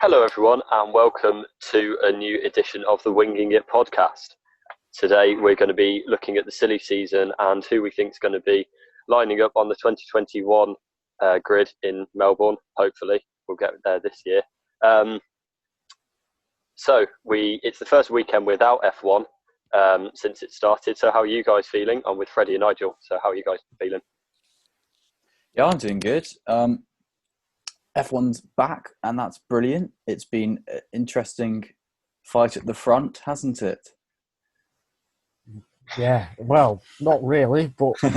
Hello everyone and welcome to a new edition of the Winging It podcast. Today we're going to be looking at the silly season and who we think is going to be lining up on the 2021 grid in Melbourne. Hopefully we'll get there this year. It's the first weekend without F1 since it started. So how are you guys feeling? I'm with Freddie and Nigel. So how are you guys feeling? Yeah, I'm doing good. F1's back, and that's brilliant. It's been an interesting fight at the front, hasn't it? Yeah, well, not really, but in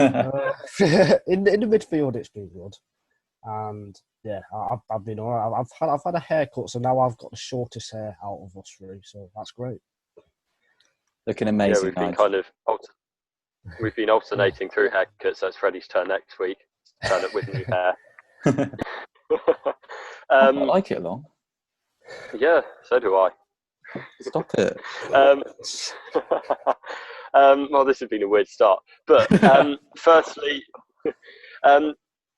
the midfield it's been good. And yeah, I've been all right. I've had a haircut, so now I've got the shortest hair out of us three, so that's great. Looking amazing. Yeah, we've been alternating through haircuts. So it's Freddie's turn next week. Turn up with new hair. I like it long. Yeah, so do I. Stop it. Well, this has been a weird start. But firstly,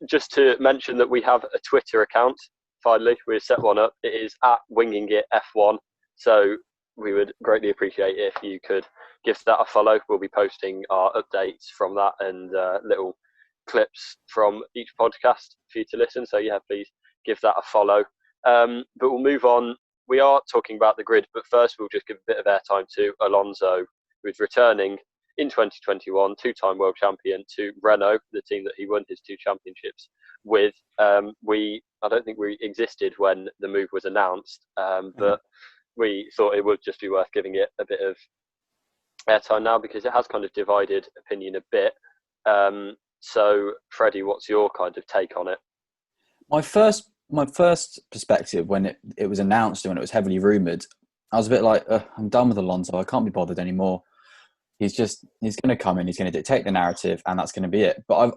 just to mention that we have a Twitter account. Finally, we've set one up. It is at Winging It F1. So we would greatly appreciate it if you could give that a follow. We'll be posting our updates from that and little clips from each podcast for you to listen. So yeah, please give that a follow. But we'll move on. We are talking about the grid, but first we'll just give a bit of airtime to Alonso, who's returning in 2021, two-time world champion, to Renault, the team that he won his two championships with. I don't think we existed when the move was announced, but we thought it would just be worth giving it a bit of airtime now because it has kind of divided opinion a bit. So, Freddie, what's your kind of take on it? My first perspective when it was announced and when it was heavily rumoured, I was a bit like, I'm done with Alonso. I can't be bothered anymore. He's going to come in. He's going to dictate the narrative, and that's going to be it. But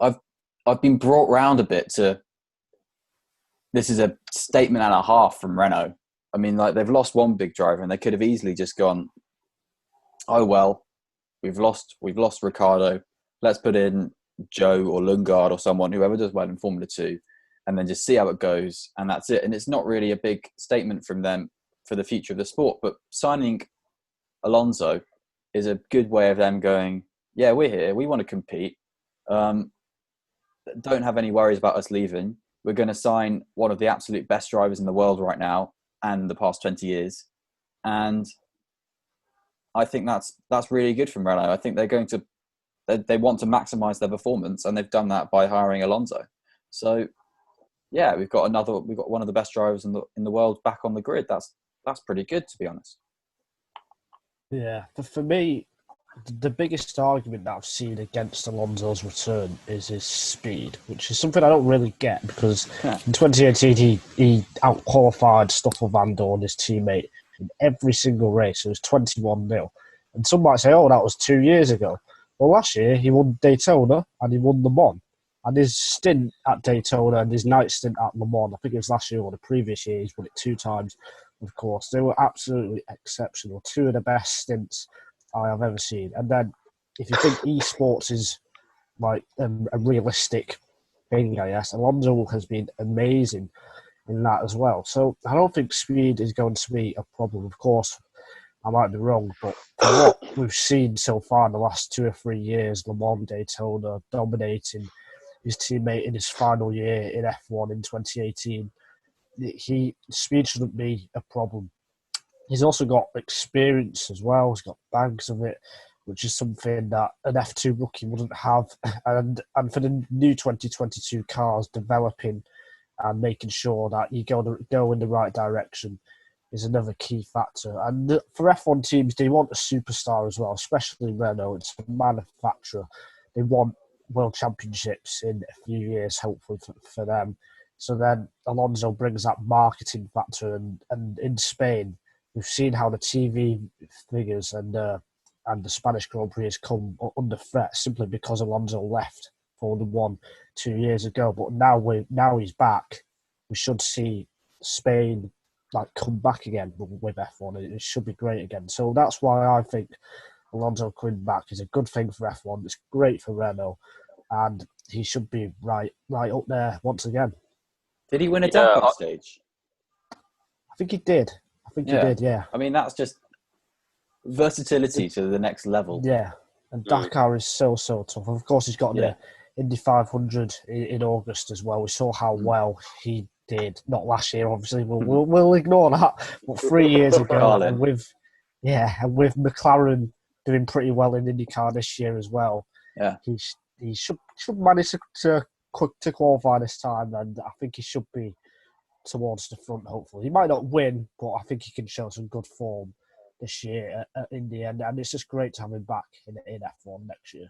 I've been brought round a bit to. This is a statement and a half from Renault. I mean, like they've lost one big driver, and they could have easily just gone, "Oh well, we've lost Ricciardo. Let's put in Joe or Lundgaard or someone, whoever does well in Formula 2, and then just see how it goes, and that's it." And it's not really a big statement from them for the future of the sport, but signing Alonso is a good way of them going, yeah, we're here, we want to compete. Don't have any worries about us leaving. We're going to sign one of the absolute best drivers in the world right now and the past 20 years. And I think that's really good from Renault. I think they want to maximise their performance, and they've done that by hiring Alonso. So yeah, we've got one of the best drivers in the world back on the grid. That's pretty good, to be honest. Yeah, for me, the biggest argument that I've seen against Alonso's return is his speed, which is something I don't really get because in 2018 he out-qualified Stoffel Van Dorn, his teammate, in every single race. It was 21-0. And some might say, oh, that was 2 years ago. Well, last year he won Daytona and he won Le Mans. And his stint at Daytona and his night stint at Le Mans, I think it was last year or the previous year, he's won it 2 times, of course. They were absolutely exceptional. 2 of the best stints I have ever seen. And then if you think esports is like a realistic thing, I guess, Alonso has been amazing in that as well. So I don't think speed is going to be a problem. Of course, I might be wrong, but for what we've seen so far in the last 2 or 3 years, Le Mans, Daytona, dominating his teammate in his final year in F1 in 2018, speed shouldn't be a problem. He's also got experience as well. He's got bags of it, which is something that an F2 rookie wouldn't have. And for the new 2022 cars, developing and making sure that you go in the right direction is another key factor. And for F1 teams, they want a superstar as well, especially Renault. It's a manufacturer. They want world championships in a few years, hopefully for them. So then Alonso brings that marketing factor, and in Spain, we've seen how the TV figures and the Spanish Grand Prix has come under threat simply because Alonso left Formula 1 2 years ago. But now he's back. We should see Spain come back again with F1. It should be great again. So that's why I think Alonso coming back is a good thing for F1. It's great for Renault, and he should be right up there once again. Did he win a Dakar stage? I think he did. He did, yeah. I mean, that's just versatility to the next level. Yeah, and Dakar is so tough. Of course, he's got the Indy 500 in August as well. We saw how well he did. Not last year, obviously. We'll ignore that. But 3 years ago, and with McLaren doing pretty well in IndyCar this year as well. Yeah, he should manage to qualify this time, and I think he should be towards the front. Hopefully, he might not win, but I think he can show some good form this year in the end, and it's just great to have him back in F1 next year.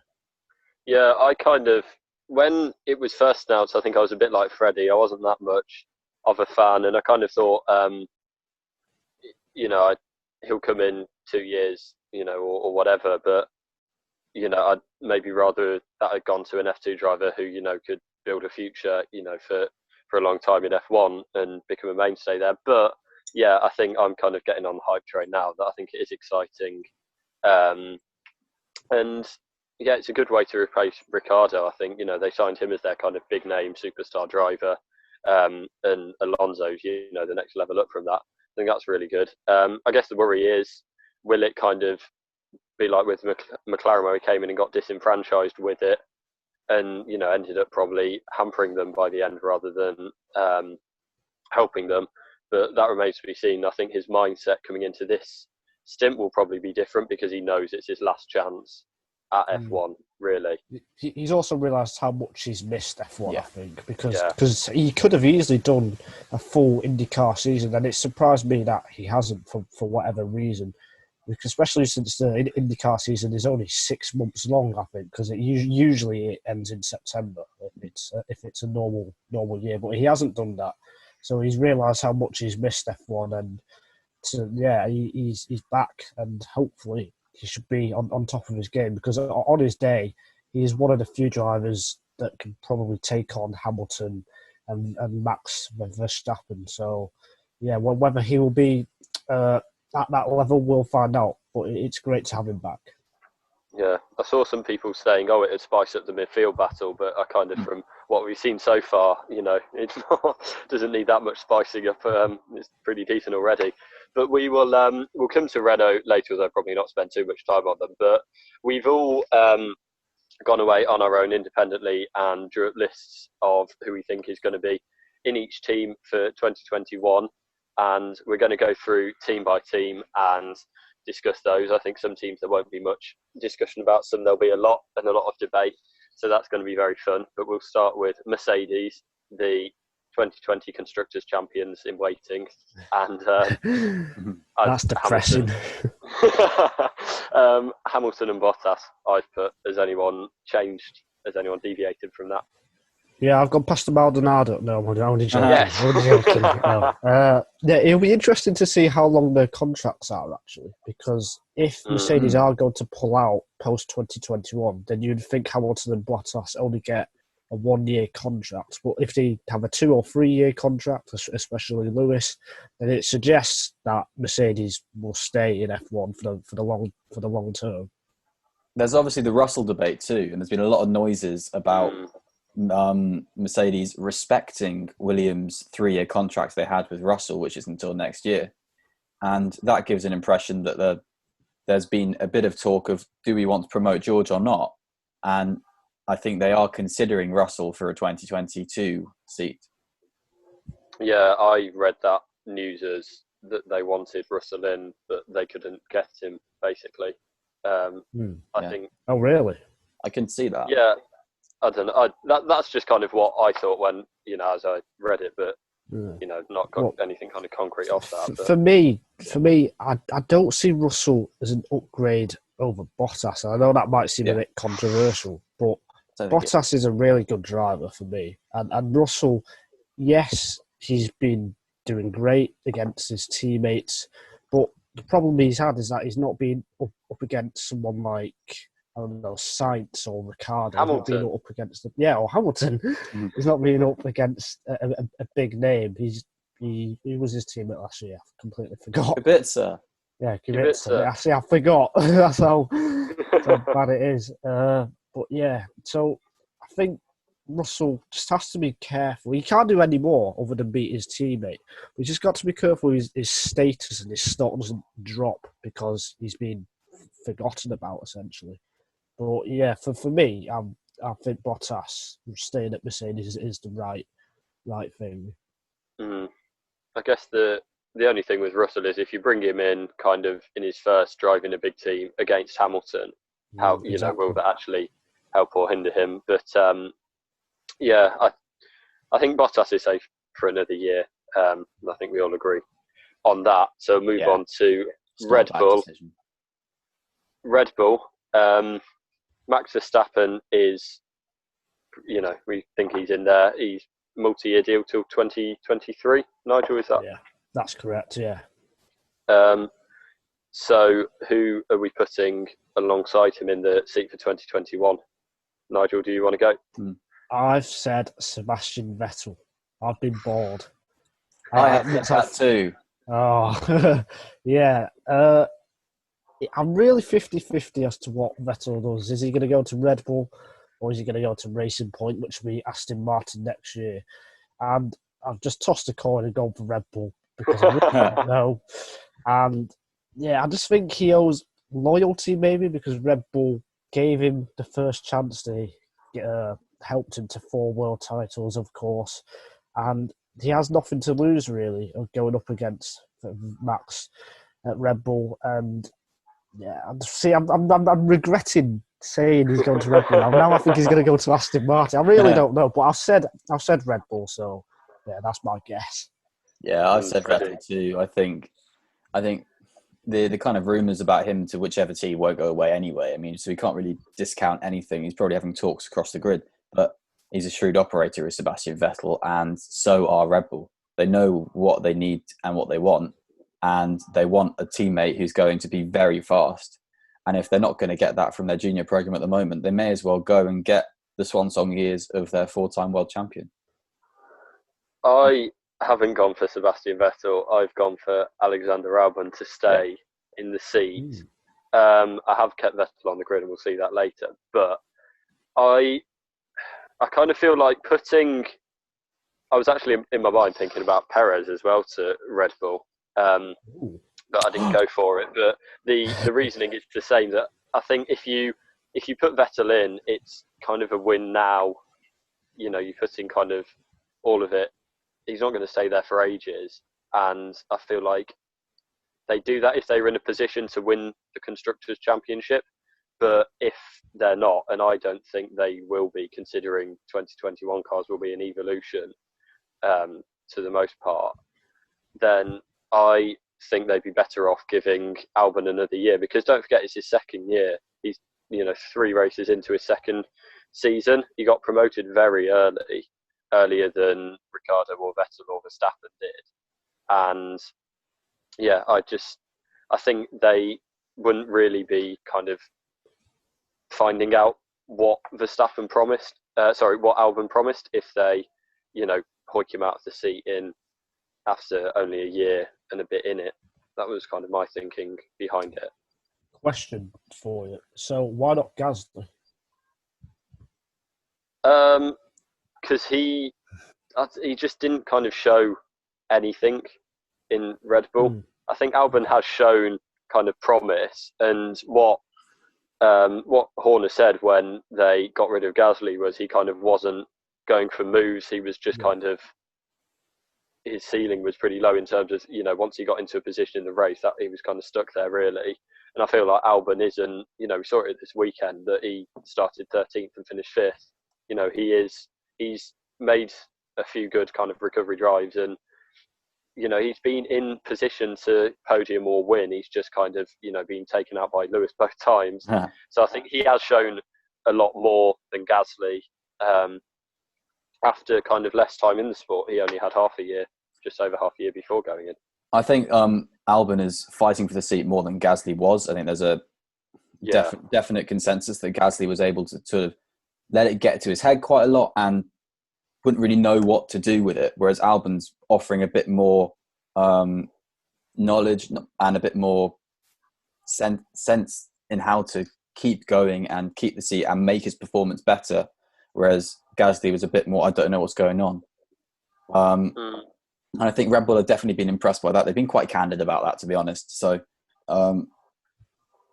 Yeah, I kind of, when it was first announced, I think I was a bit like Freddie. I wasn't that much of a fan, and I kind of thought, he'll come in 2 years, or whatever, but, I'd maybe rather that had gone to an F2 driver who, could build a future, for a long time in F1 and become a mainstay there. But yeah, I think I'm kind of getting on the hype train now. That I think it is exciting, and yeah, it's a good way to replace Ricciardo. I think they signed him as their kind of big name superstar driver, and Alonso's the next level up from that. I think that's really good. I guess the worry is, will it kind of be like with McLaren, where he came in and got disenfranchised with it, and ended up probably hampering them by the end rather than helping them. But that remains to be seen. I think his mindset coming into this stint will probably be different because he knows it's his last chance at F1, really. He's also realised how much he's missed F1, I think, because he could have easily done a full IndyCar season, and it surprised me that he hasn't for whatever reason. Because especially since the IndyCar season is only 6 months long, I think, because usually it ends in September if it's a normal year. But he hasn't done that, so he's realised how much he's missed F1, and he's back, and hopefully he should be on top of his game, because on his day he is one of the few drivers that can probably take on Hamilton and Max Verstappen. So yeah, whether he will be at that level, we'll find out, but it's great to have him back. Yeah, I saw some people saying, it would spice up the midfield battle, but I kind of, from what we've seen so far, it's not, doesn't need that much spicing up. It's pretty decent already. But we will we'll come to Renault later, although probably not spend too much time on them. But we've all gone away on our own independently and drew up lists of who we think is going to be in each team for 2021. And we're going to go through team by team and discuss those. I think some teams there won't be much discussion about, some there'll be a lot of debate. So that's going to be very fun. But we'll start with Mercedes, the 2020 Constructors Champions in waiting. And that's depressing. Hamilton and Bottas, I've put. Has anyone changed? Has anyone deviated from that? Yeah, I've gone past the Maldonado. No, I'm only joking. Yes. I'm only joking. No. It'll be interesting to see how long their contracts are, actually, because if Mercedes are going to pull out post-2021, then you'd think Hamilton and Bottas only get a 1-year contract. But if they have a 2 or 3 year contract, especially Lewis, then it suggests that Mercedes will stay in F1 for the long term. There's obviously the Russell debate too, and there's been a lot of noises about Mercedes respecting Williams' 3-year contract they had with Russell, which is until next year, and that gives an impression that there's been a bit of talk of, do we want to promote George or not? And I think they are considering Russell for a 2022 seat. Yeah, I read that news as that they wanted Russell in, but they couldn't get him, basically. I think. Oh, really? I can see that. Yeah. I don't know. That's just kind of what I thought when, as I read it, but, not anything kind of concrete off that. But. For me, I don't see Russell as an upgrade over Bottas. I know that might seem a bit controversial, but Bottas is a really good driver for me. And Russell, yes, he's been doing great against his teammates, but the problem he's had is that he's not been up against someone like, I don't know, Sainz or Ricciardo. Hamilton. He's not been up against or Hamilton. He's not been up against a big name. He was his teammate last year. I completely forgot. Kubica. Yeah, Kubica. I forgot. That's how bad it is. But yeah, so I think Russell just has to be careful. He can't do any more other than beat his teammate. He's just got to be careful his status and his stock doesn't drop because he's been forgotten about, essentially. But yeah, for me, I think Bottas staying at Mercedes is the right thing. Mm. I guess the only thing with Russell is if you bring him in kind of in his first driving a big team against Hamilton, how Exactly. will that actually help or hinder him? But I think Bottas is safe for another year. I think we all agree on that. So move on to Red Bull. Decision. Red Bull. Max Verstappen is, we think he's in there. He's multi-year deal till 2023. Nigel, is that? Yeah, that's correct. Yeah. So who are we putting alongside him in the seat for 2021? Nigel, do you want to go? I've said Sebastian Vettel. I've been bored. I have that too. Oh, yeah. I'm really 50-50 as to what Vettel does. Is he going to go to Red Bull or is he going to go to Racing Point, which will be Aston Martin next year? And I've just tossed a coin and gone for Red Bull because I really don't know. And yeah, I just think he owes loyalty maybe because Red Bull gave him the first chance to helped him to 4 world titles, of course. And he has nothing to lose really of going up against Max at Red Bull. And yeah, I'm regretting saying he's going to Red Bull. Now I think he's going to go to Aston Martin. I really don't know, but I've said Red Bull, so yeah, that's my guess. Yeah, I've said Vettel too. I think the kind of rumours about him to whichever team won't go away anyway. I mean, so we can't really discount anything. He's probably having talks across the grid, but he's a shrewd operator, is Sebastian Vettel, and so are Red Bull. They know what they need and what they want, and they want a teammate who's going to be very fast. And if they're not going to get that from their junior program at the moment, they may as well go and get the swan song years of their 4-time world champion. I haven't gone for Sebastian Vettel. I've gone for Alexander Albon to stay in the seat. I have kept Vettel on the grid, and we'll see that later. But I kind of feel like I was actually in my mind thinking about Perez as well to Red Bull, but I didn't go for it. But the reasoning is the same. That I think if you put Vettel in, it's kind of a win now. You're putting kind of all of it. He's not going to stay there for ages, and I feel like they do that if they're in a position to win the Constructors' Championship. But if they're not, and I don't think they will be, considering 2021 cars will be an evolution to the most part, then I think they'd be better off giving Albon another year, because don't forget it's his second year. He's 3 races into his second season. He got promoted very early, earlier than Ricciardo or Vettel or Verstappen did. And yeah, I think they wouldn't really be kind of finding out what Verstappen promised, what Albon promised, if they, hoik him out of the seat in after only a year and a bit in it. That was kind of my thinking behind it. Question for you. So why not Gasly? Because he just didn't kind of show anything in Red Bull. I think Albon has shown kind of promise, and what Horner said when they got rid of Gasly was he kind of wasn't going for moves. He was just kind of, his ceiling was pretty low in terms of, once he got into a position in the race, that he was kind of stuck there really. And I feel like Albon isn't, we saw it this weekend that he started 13th and finished 5th. He's made a few good kind of recovery drives, and he's been in position to podium or win. He's just kind of been taken out by Lewis both times. So I think he has shown a lot more than Gasly. After kind of less time in the sport, he only had just over half a year before going in. I think Albon is fighting for the seat more than Gasly was. I think there's a definite consensus that Gasly was able to sort of let it get to his head quite a lot and wouldn't really know what to do with it, whereas Albon's offering a bit more knowledge and a bit more sense in how to keep going and keep the seat and make his performance better, whereas Gasly was a bit more, I don't know what's going on. And I think Red Bull have definitely been impressed by that. They've been quite candid about that, to be honest. So,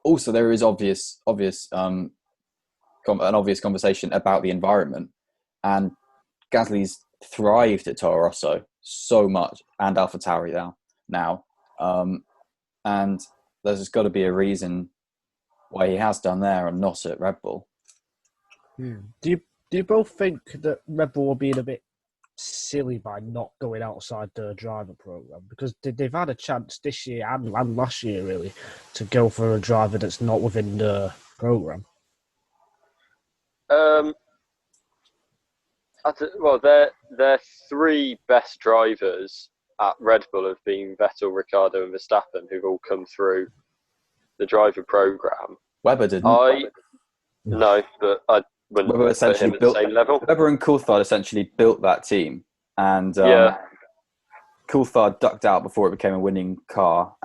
also there is an obvious conversation about the environment, and Gasly's thrived at Toro Rosso so much, and AlphaTauri now, and there's just got to be a reason why he has done there and not at Red Bull. Do you both think that Red Bull are being a bit silly by not going outside the driver program? Because they've had a chance this year and last year, really, to go for a driver that's not within the program. Well, their three best drivers at Red Bull have been Vettel, Ricciardo, and Verstappen, who've all come through the driver program. Weber didn't. No, but I wouldn't Weber put him at the same level. Weber and Coulthard essentially built that team, and Coulthard ducked out before it became a winning car.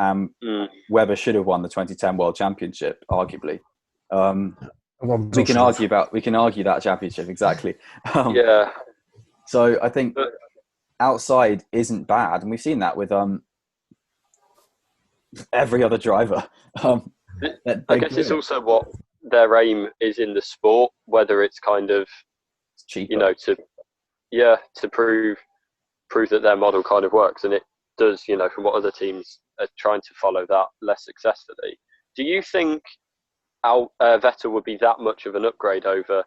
Weber should have won the 2010 World Championship, arguably. We can argue that championship exactly. So I think outside isn't bad, and we've seen that with every other driver. I guess it's also what their aim is in the sport, whether it's kind of cheaper, to prove that their model kind of works, and it does. From what other teams are trying to follow that less successfully. Do you think Vettel would be that much of an upgrade over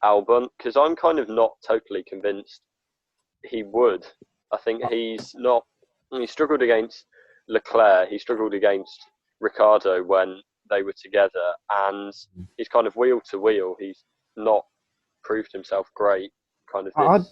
Albon? Because I'm kind of not totally convinced he would. I think he's not. He struggled against Leclerc. He struggled against Ricciardo when they were together, and he's kind of wheel to wheel. He's not proved himself great. Kind of.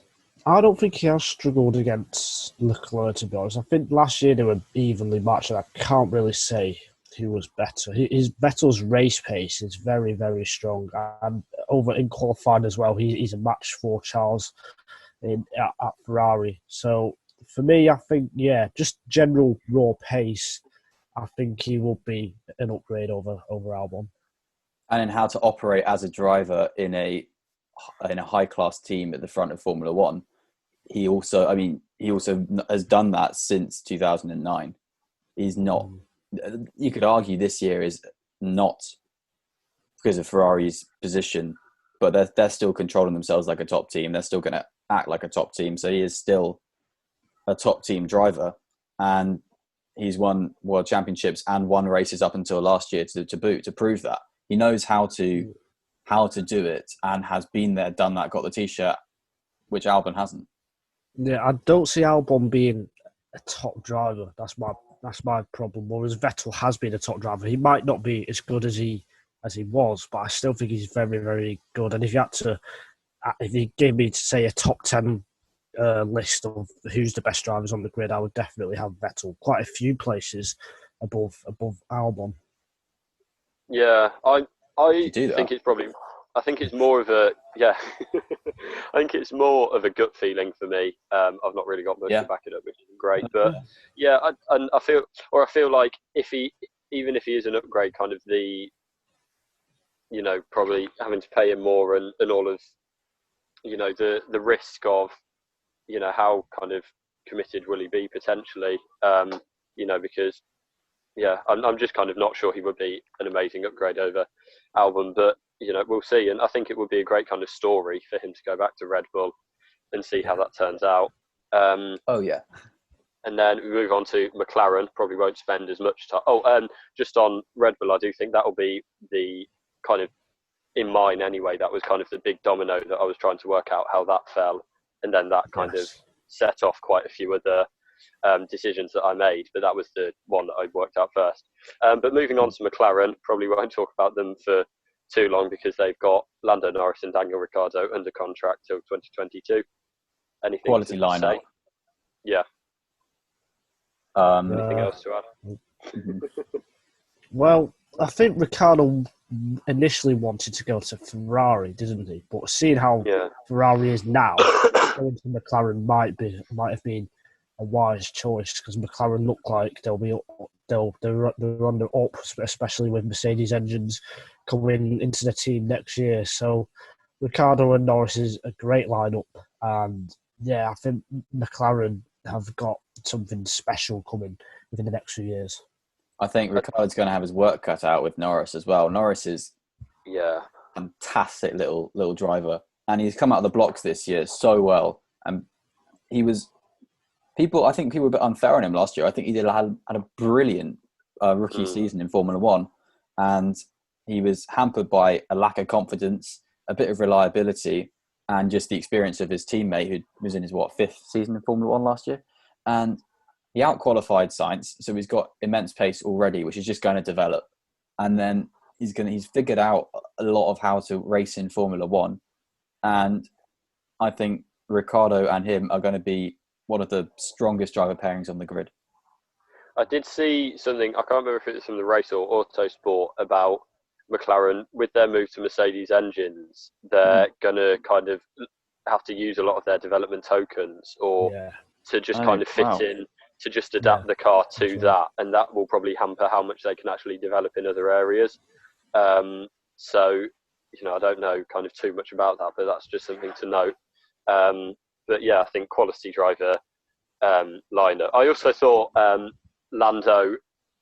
I don't think he has struggled against Leclerc, to be honest. I think last year they were evenly matched, and I can't really say who was better. Vettel's race pace is very, very strong, and over in qualifying as well, he's a match for Charles at Ferrari. So for me, I think just general raw pace, I think he will be an upgrade over Albon. And in how to operate as a driver in a high class team at the front of Formula One, he also has done that since 2009. He's not. You could argue this year is not because of Ferrari's position, but they're still controlling themselves like a top team. They're still going to act like a top team. So he is still a top team driver, and he's won world championships and won races up until last year to prove that he knows how to do it and has been there, done that, got the t-shirt, which Albon hasn't. Yeah, I don't see Albon being a top driver. That's my problem. Whereas Vettel has been a top driver. He might not be as good as he was, but I still think he's very, very good. And if you gave me to say a top 10 list of who's the best drivers on the grid, I would definitely have Vettel quite a few places above Albon. Yeah, I think it's probably. I think it's more of a I think it's more of a gut feeling for me. I've not really got much to back it up, which is great. But I feel like even if he is an upgrade, kind of the probably having to pay him more and all of the risk of how kind of committed will he be potentially, because I'm just kind of not sure he would be an amazing upgrade over Albon, but we'll see. And I think it would be a great kind of story for him to go back to Red Bull and see how that turns out. And then we move on to McLaren. Probably won't spend as much time. Just on Red Bull, I do think that will be the kind of, in mine anyway, that was kind of the big domino that I was trying to work out how that fell. And then that kind of set off quite a few other decisions that I made, but that was the one that I worked out first. But moving on to McLaren, probably won't talk about them for too long because they've got Lando Norris and Daniel Ricciardo under contract till 2022. Anything quality lineup? Yeah. Anything else to add? Well, I think Ricciardo initially wanted to go to Ferrari, didn't he? But seeing how Ferrari is now, going to McLaren might have been a wise choice because McLaren look like they're on the up, especially with Mercedes engines coming into the team next year. So Ricardo and Norris is a great lineup, and yeah, I think McLaren have got something special coming within the next few years. I think Ricardo's going to have his work cut out with Norris as well. Norris is a fantastic little driver, and he's come out of the blocks this year so well. And I think people were a bit unfair on him last year. I think he had a brilliant rookie season in Formula One, and he was hampered by a lack of confidence, a bit of reliability, and just the experience of his teammate who was in his fifth season in Formula One last year. And he outqualified Sainz, so he's got immense pace already, which is just going to develop. And then he's figured out a lot of how to race in Formula One. And I think Ricciardo and him are going to be one of the strongest driver pairings on the grid. I did see something, I can't remember if it was from the race or Autosport, about McLaren with their move to Mercedes engines. They're going to kind of have to use a lot of their development tokens to just kind of fit in, to just adapt the car to that, and that will probably hamper how much they can actually develop in other areas. So, I don't know kind of too much about that, but that's just something to note. But yeah, I think quality driver lineup. I also thought Lando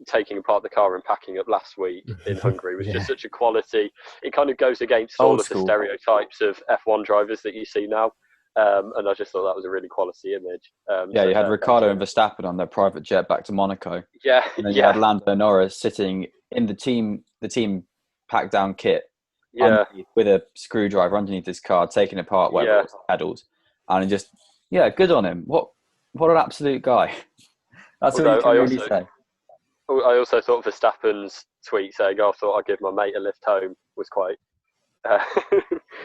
taking apart the car and packing up last week in Hungary was just such a quality. It kind of goes against all of the stereotypes of F1 drivers that you see now. And I just thought that was a really quality image. You had Ricciardo and Verstappen on their private jet back to Monaco. Yeah, and then you had Lando Norris sitting in the team packed down kit, with a screwdriver underneath his car, taking apart where it was pedals, and just good on him. What an absolute guy! That's what you can really say. I also thought Verstappen's tweet saying, "I thought I'd give my mate a lift home" was quite. I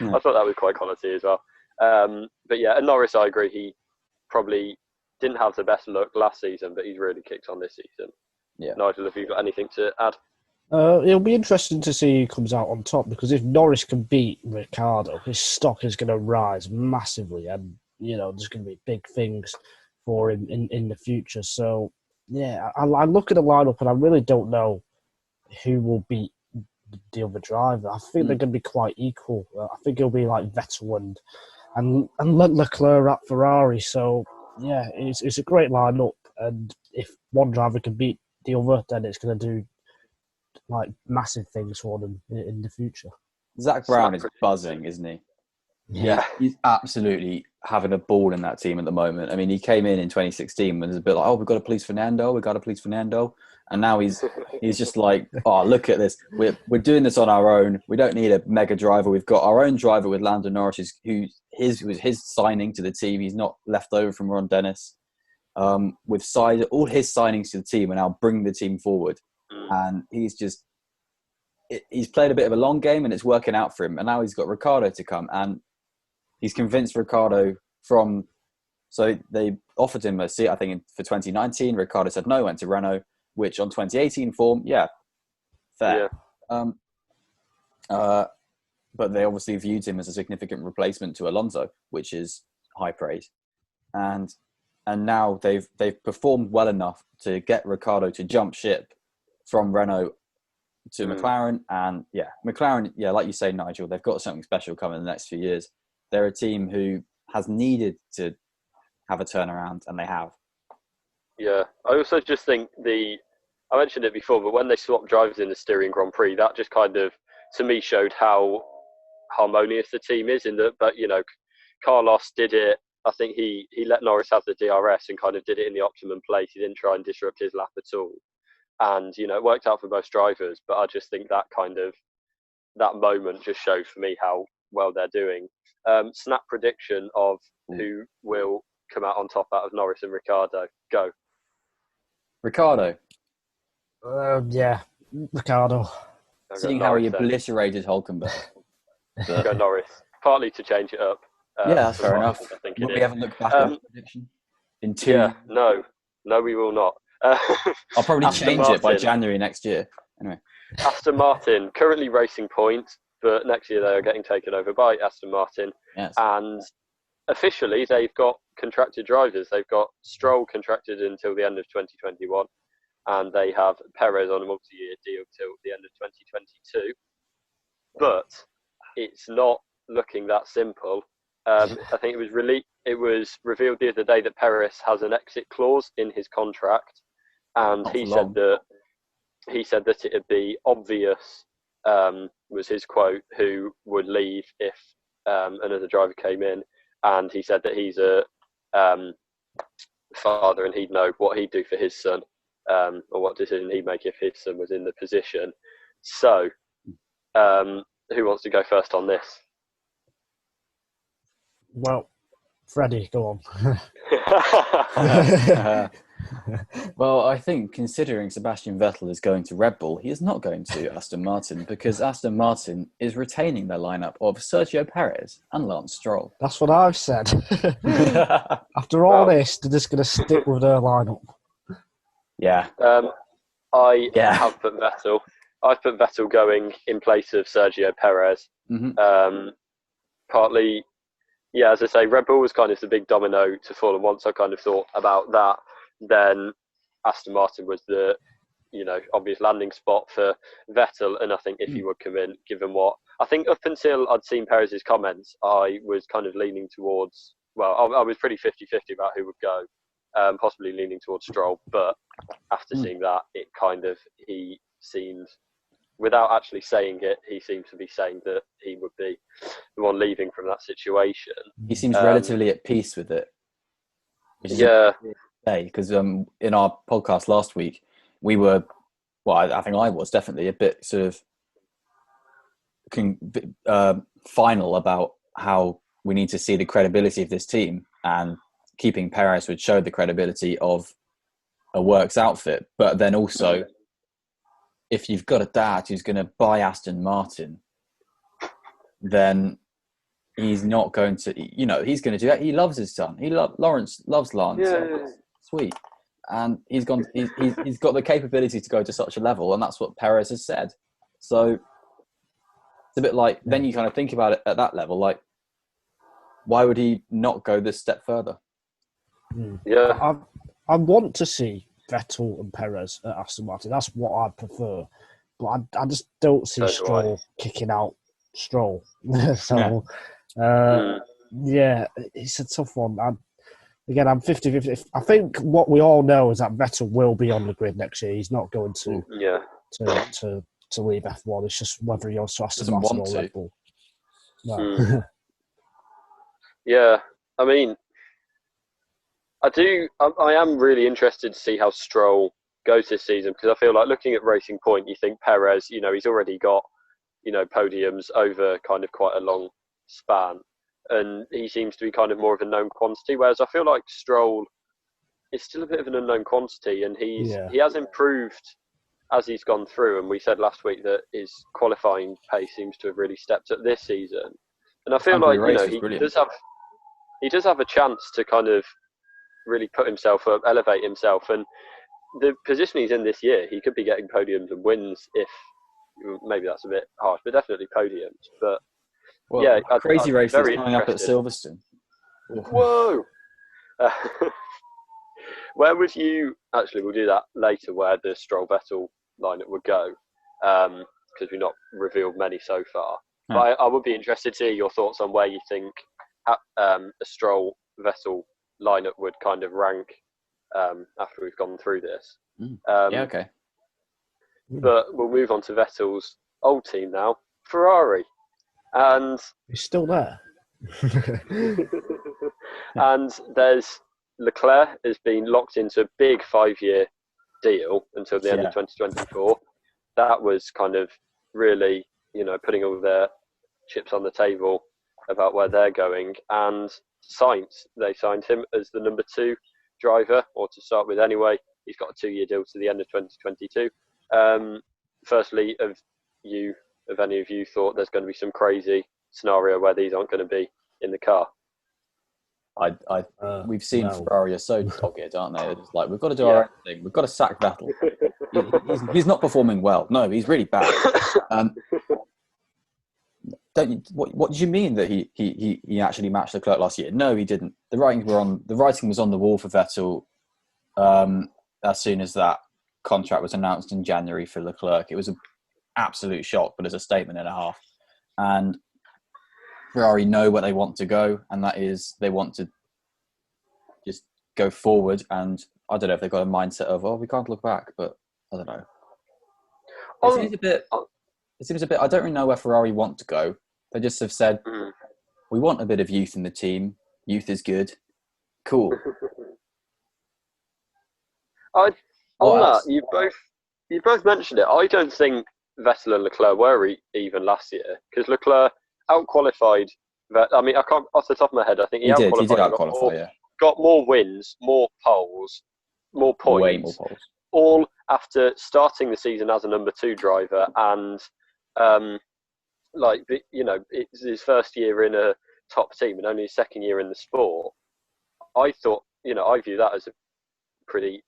thought that was quite quality as well. But yeah, and Norris, I agree. He probably didn't have the best luck last season, but he's really kicked on this season. Yeah, Nigel, have you got anything to add? It'll be interesting to see who comes out on top, because if Norris can beat Ricciardo, his stock is going to rise massively, and there's going to be big things for him in the future. So yeah, I look at the lineup and I really don't know who will beat the other driver. I think they're going to be quite equal. I think it'll be like Vettel and Leclerc at Ferrari. So yeah, it's a great lineup, and if one driver can beat the other, then it's going to do like massive things for them in the future. Zach Brown is buzzing, isn't he? Yeah, he's absolutely having a ball in that team at the moment. I mean, he came in 2016 and was a bit like, we've got to police Fernando, and now he's just like, look at this, we're doing this on our own. We don't need a mega driver. We've got our own driver with Lando Norris, who was his signing to the team. He's not left over from Ron Dennis. With all his signings to the team, and now bring the team forward. And he's played a bit of a long game, and it's working out for him. And now he's got Ricciardo to come, and he's convinced Ricciardo so they offered him a seat, I think, for 2019. Ricciardo said no, went to Renault, which on 2018 form, fair. Yeah. But they obviously viewed him as a significant replacement to Alonso, which is high praise. And now they've performed well enough to get Ricciardo to jump ship from Renault to McLaren. And McLaren, like you say, Nigel, they've got something special coming in the next few years. They're a team who has needed to have a turnaround, and they have. Yeah, I also just think I mentioned it before, but when they swapped drivers in the Styrian Grand Prix, that just kind of, to me, showed how harmonious the team is. But Carlos did it. I think he let Norris have the DRS and kind of did it in the optimum place. He didn't try and disrupt his lap at all. And, it worked out for both drivers. But I just think that moment just showed for me how well they're doing. Snap prediction of who will come out on top out of Norris and Ricciardo. Go. Ricciardo. Ricciardo. Seeing how he obliterated Hulkenberg. Go Norris. Partly to change it up. That's fair enough. I think will we ever look back at that prediction? In 2 years? No, we will not. I'll probably change it by January next year. Anyway. Aston Martin, currently racing point, but next year they are getting taken over by Aston Martin. Yes. And officially they've got contracted drivers. They've got Stroll contracted until the end of 2021, and they have Perez on a multi-year deal till the end of 2022. But it's not looking that simple. I think it was revealed the other day that Perez has an exit clause in his contract, and he said that it'd be obvious, was his quote, who would leave if another driver came in, and he said that he's a father and he'd know what he'd do for his son, or what decision he'd make if his son was in the position. So, who wants to go first on this? Well, Freddie, go on. Well, I think considering Sebastian Vettel is going to Red Bull, he is not going to Aston Martin, because Aston Martin is retaining their lineup of Sergio Perez and Lance Stroll. That's what I've said. After all this, they're just going to stick with their lineup. Yeah. I have put Vettel. I've put Vettel going in place of Sergio Perez. Mm-hmm. Partly, yeah, as I say, Red Bull was kind of the big domino to fall, and once I kind of thought about that, then Aston Martin was the, obvious landing spot for Vettel. And I think if he would come in, given what I think up until I'd seen Perez's comments, I was kind of leaning towards, I was pretty 50-50 about who would go, possibly leaning towards Stroll. But after seeing that, he seemed, without actually saying it, he seemed to be saying that he would be the one leaving from that situation. He seems relatively at peace with it. Yeah. Because in our podcast last week, we were, I think I was definitely a bit sort of final about how we need to see the credibility of this team, and keeping Perez would show the credibility of a works outfit. But then also, if you've got a dad who's going to buy Aston Martin, then he's not going to, he's going to do that. He loves his son. Lawrence loves Lance. Yeah. Sweet. And he's got the capability to go to such a level, and that's what Perez has said. So it's a bit like, then you kind of think about it at that level, like, why would he not go this step further? Yeah. I want to see Vettel and Perez at Aston Martin. That's what I prefer. But I just don't see Stroll kicking out Stroll. So, it's a tough one. I'm 50-50. I think what we all know is that Vettel will be on the grid next year. He's not going to leave F1. It's just whether he goes to Aston Martin or Red Bull. No. Yeah, I mean, I am really interested to see how Stroll goes this season, because I feel like, looking at Racing Point, you think Perez, he's already got, podiums over kind of quite a long span, and he seems to be kind of more of a known quantity, whereas I feel like Stroll is still a bit of an unknown quantity, and he has improved as he's gone through, and we said last week that his qualifying pace seems to have really stepped up this season, and I feel like he does have a chance to kind of really put himself up, elevate himself, and the position he's in this year, he could be getting podiums and wins, if maybe that's a bit harsh, but definitely podiums. But crazy race is coming up at Silverstone. Whoa! Where would you actually? We'll do that later. Where the Stroll Vettel lineup would go, because we've not revealed many so far. But I would be interested to hear your thoughts on where you think a Stroll Vettel lineup would kind of rank after we've gone through this. Okay. But we'll move on to Vettel's old team now, Ferrari, and he's still there. And there's Leclerc has been locked into a big 5-year deal until the end of 2024. That was kind of really, putting all their chips on the table about where they're going. And Sainz, they signed him as the number 2 driver, or to start with anyway. He's got a 2-year deal to the end of 2022. Firstly, have any of you thought there's going to be some crazy scenario where these aren't going to be in the car? We've seen Ferrari are so dogged, aren't they? It's like, we've got to do our own thing. We've got to sack Vettel. He's not performing well. No, he's really bad. What did you mean that he actually matched Leclerc last year? No, he didn't. The writing was on the wall for Vettel as soon as that contract was announced in January for Leclerc. It was an absolute shock, but it's a statement and a half. And Ferrari know where they want to go, and that is they want to just go forward. And I don't know if they've got a mindset of, we can't look back, but I don't know. It seems a bit. I don't really know where Ferrari want to go. They just have said, we want a bit of youth in the team. Youth is good. Cool. You both mentioned it. I don't think Vettel and Leclerc were even last year, because Leclerc out-qualified. I mean, I can't off the top of my head. I think he out-qualified. He did out-qualify, yeah. Got more wins, more poles, more points. Way more poles. All after starting the season as a number 2 driver, and it's his first year in a top team and only his second year in the sport. I thought, I view that as a pretty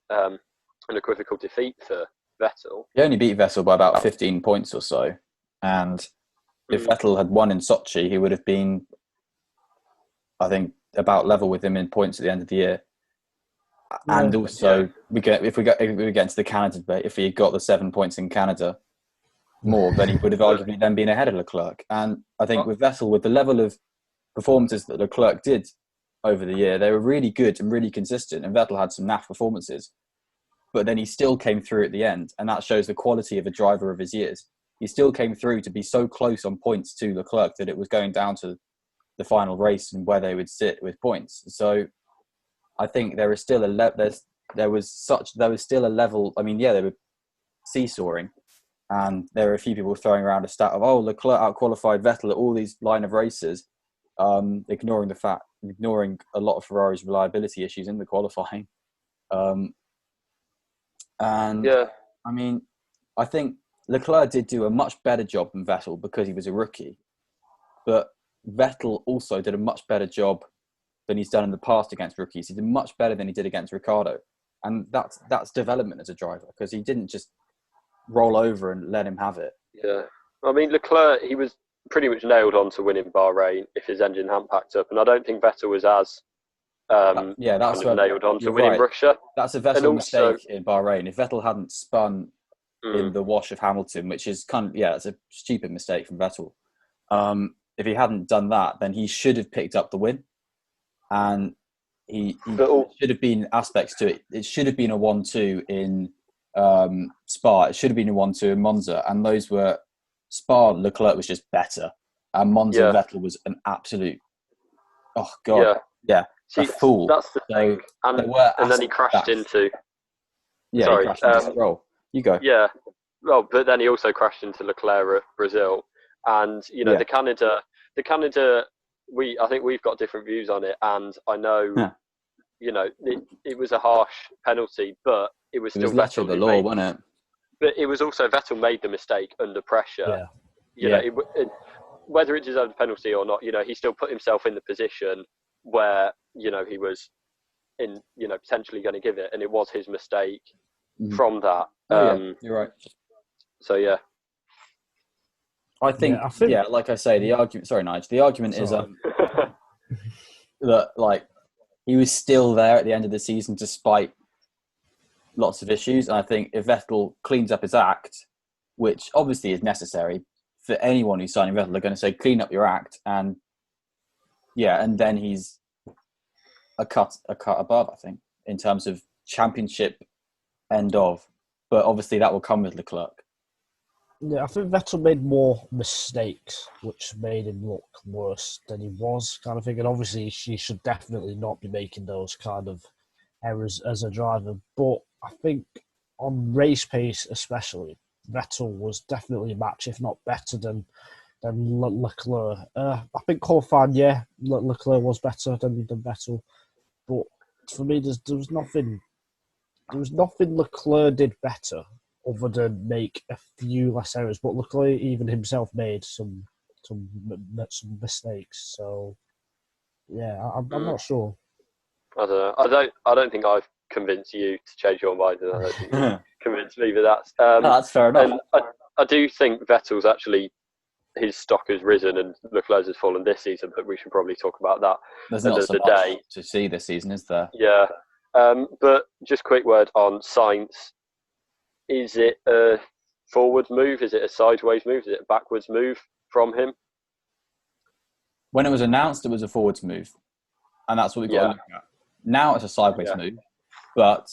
unequivocal defeat for Vettel. He only beat Vettel by about 15 points or so, and if Vettel had won in Sochi, he would have been, I think, about level with him in points at the end of the year. And also, if we get into the Canada debate, if he had got the 7 points in Canada more, then he would have arguably then been ahead of Leclerc. And I think with Vettel, with the level of performances that Leclerc did over the year, they were really good and really consistent. And Vettel had some naff performances, but then he still came through at the end, and that shows the quality of a driver of his years. He still came through to be so close on points to Leclerc that it was going down to the final race and where they would sit with points. So I think there is still there was still a level. I mean, they were seesawing, and there were a few people throwing around a stat of Leclerc out-qualified Vettel at all these line of races, ignoring a lot of Ferrari's reliability issues in the qualifying. I mean, I think Leclerc did do a much better job than Vettel because he was a rookie, but Vettel also did a much better job than he's done in the past against rookies. He did much better than he did against Ricciardo. And that's development as a driver, because he didn't just roll over and let him have it. Yeah. I mean, Leclerc, he was pretty much nailed on to winning Bahrain if his engine hadn't packed up. And I don't think Vettel was as nailed on to winning Russia. That's a Vettel mistake in Bahrain. If Vettel hadn't spun in the wash of Hamilton, which is it's a stupid mistake from Vettel. If he hadn't done that, then he should have picked up the win. And he should have been aspects to it. It should have been a 1-2 in Spa. It should have been a 1-2 in Monza. And those were Spa. Leclerc was just better, and Monza Vettel was an absolute. Oh God, a fool. That's the thing. And then he crashed into. Yeah, he crashed into Stroll. You go. Yeah, well, but then he also crashed into Leclerc at Brazil, and the Canada. I think we've got different views on it, and I know, it was a harsh penalty, but it was still Vettel. The law, wasn't it? But it was also Vettel made the mistake under pressure. Yeah. Whether it deserved a penalty or not, he still put himself in the position where he was in, potentially going to give it, and it was his mistake from that. You're right. So yeah. I think, like I say, the argument. Sorry, Nigel. The argument is that he was still there at the end of the season despite lots of issues. And I think if Vettel cleans up his act, which obviously is necessary for anyone who's signing Vettel, they're going to say clean up your act, and then he's a cut above. I think in terms of championship end of, but obviously that will come with Leclerc. Yeah, I think Vettel made more mistakes, which made him look worse than he was, kind of thing. And obviously, he should definitely not be making those kind of errors as a driver. But I think on race pace, especially, Vettel was definitely a match, if not better than Leclerc. I think qualifying, Leclerc was better than Vettel. But for me, there was nothing Leclerc did better, other than make a few less errors. But luckily, even himself made some mistakes. So, I'm not sure. I don't know. I don't think I've convinced you to change your mind, and I don't think you've convinced me that that's fair enough. And I do think Vettel's actually, his stock has risen and Leclerc's has fallen this season, but we should probably talk about that. There's not so much to see this season, is there? Yeah. But just quick word on Sainz. Is it a forward move? Is it a sideways move? Is it a backwards move from him? when it was announced, it was a forwards move, and that's what we've got to look at. Now it's a sideways move, but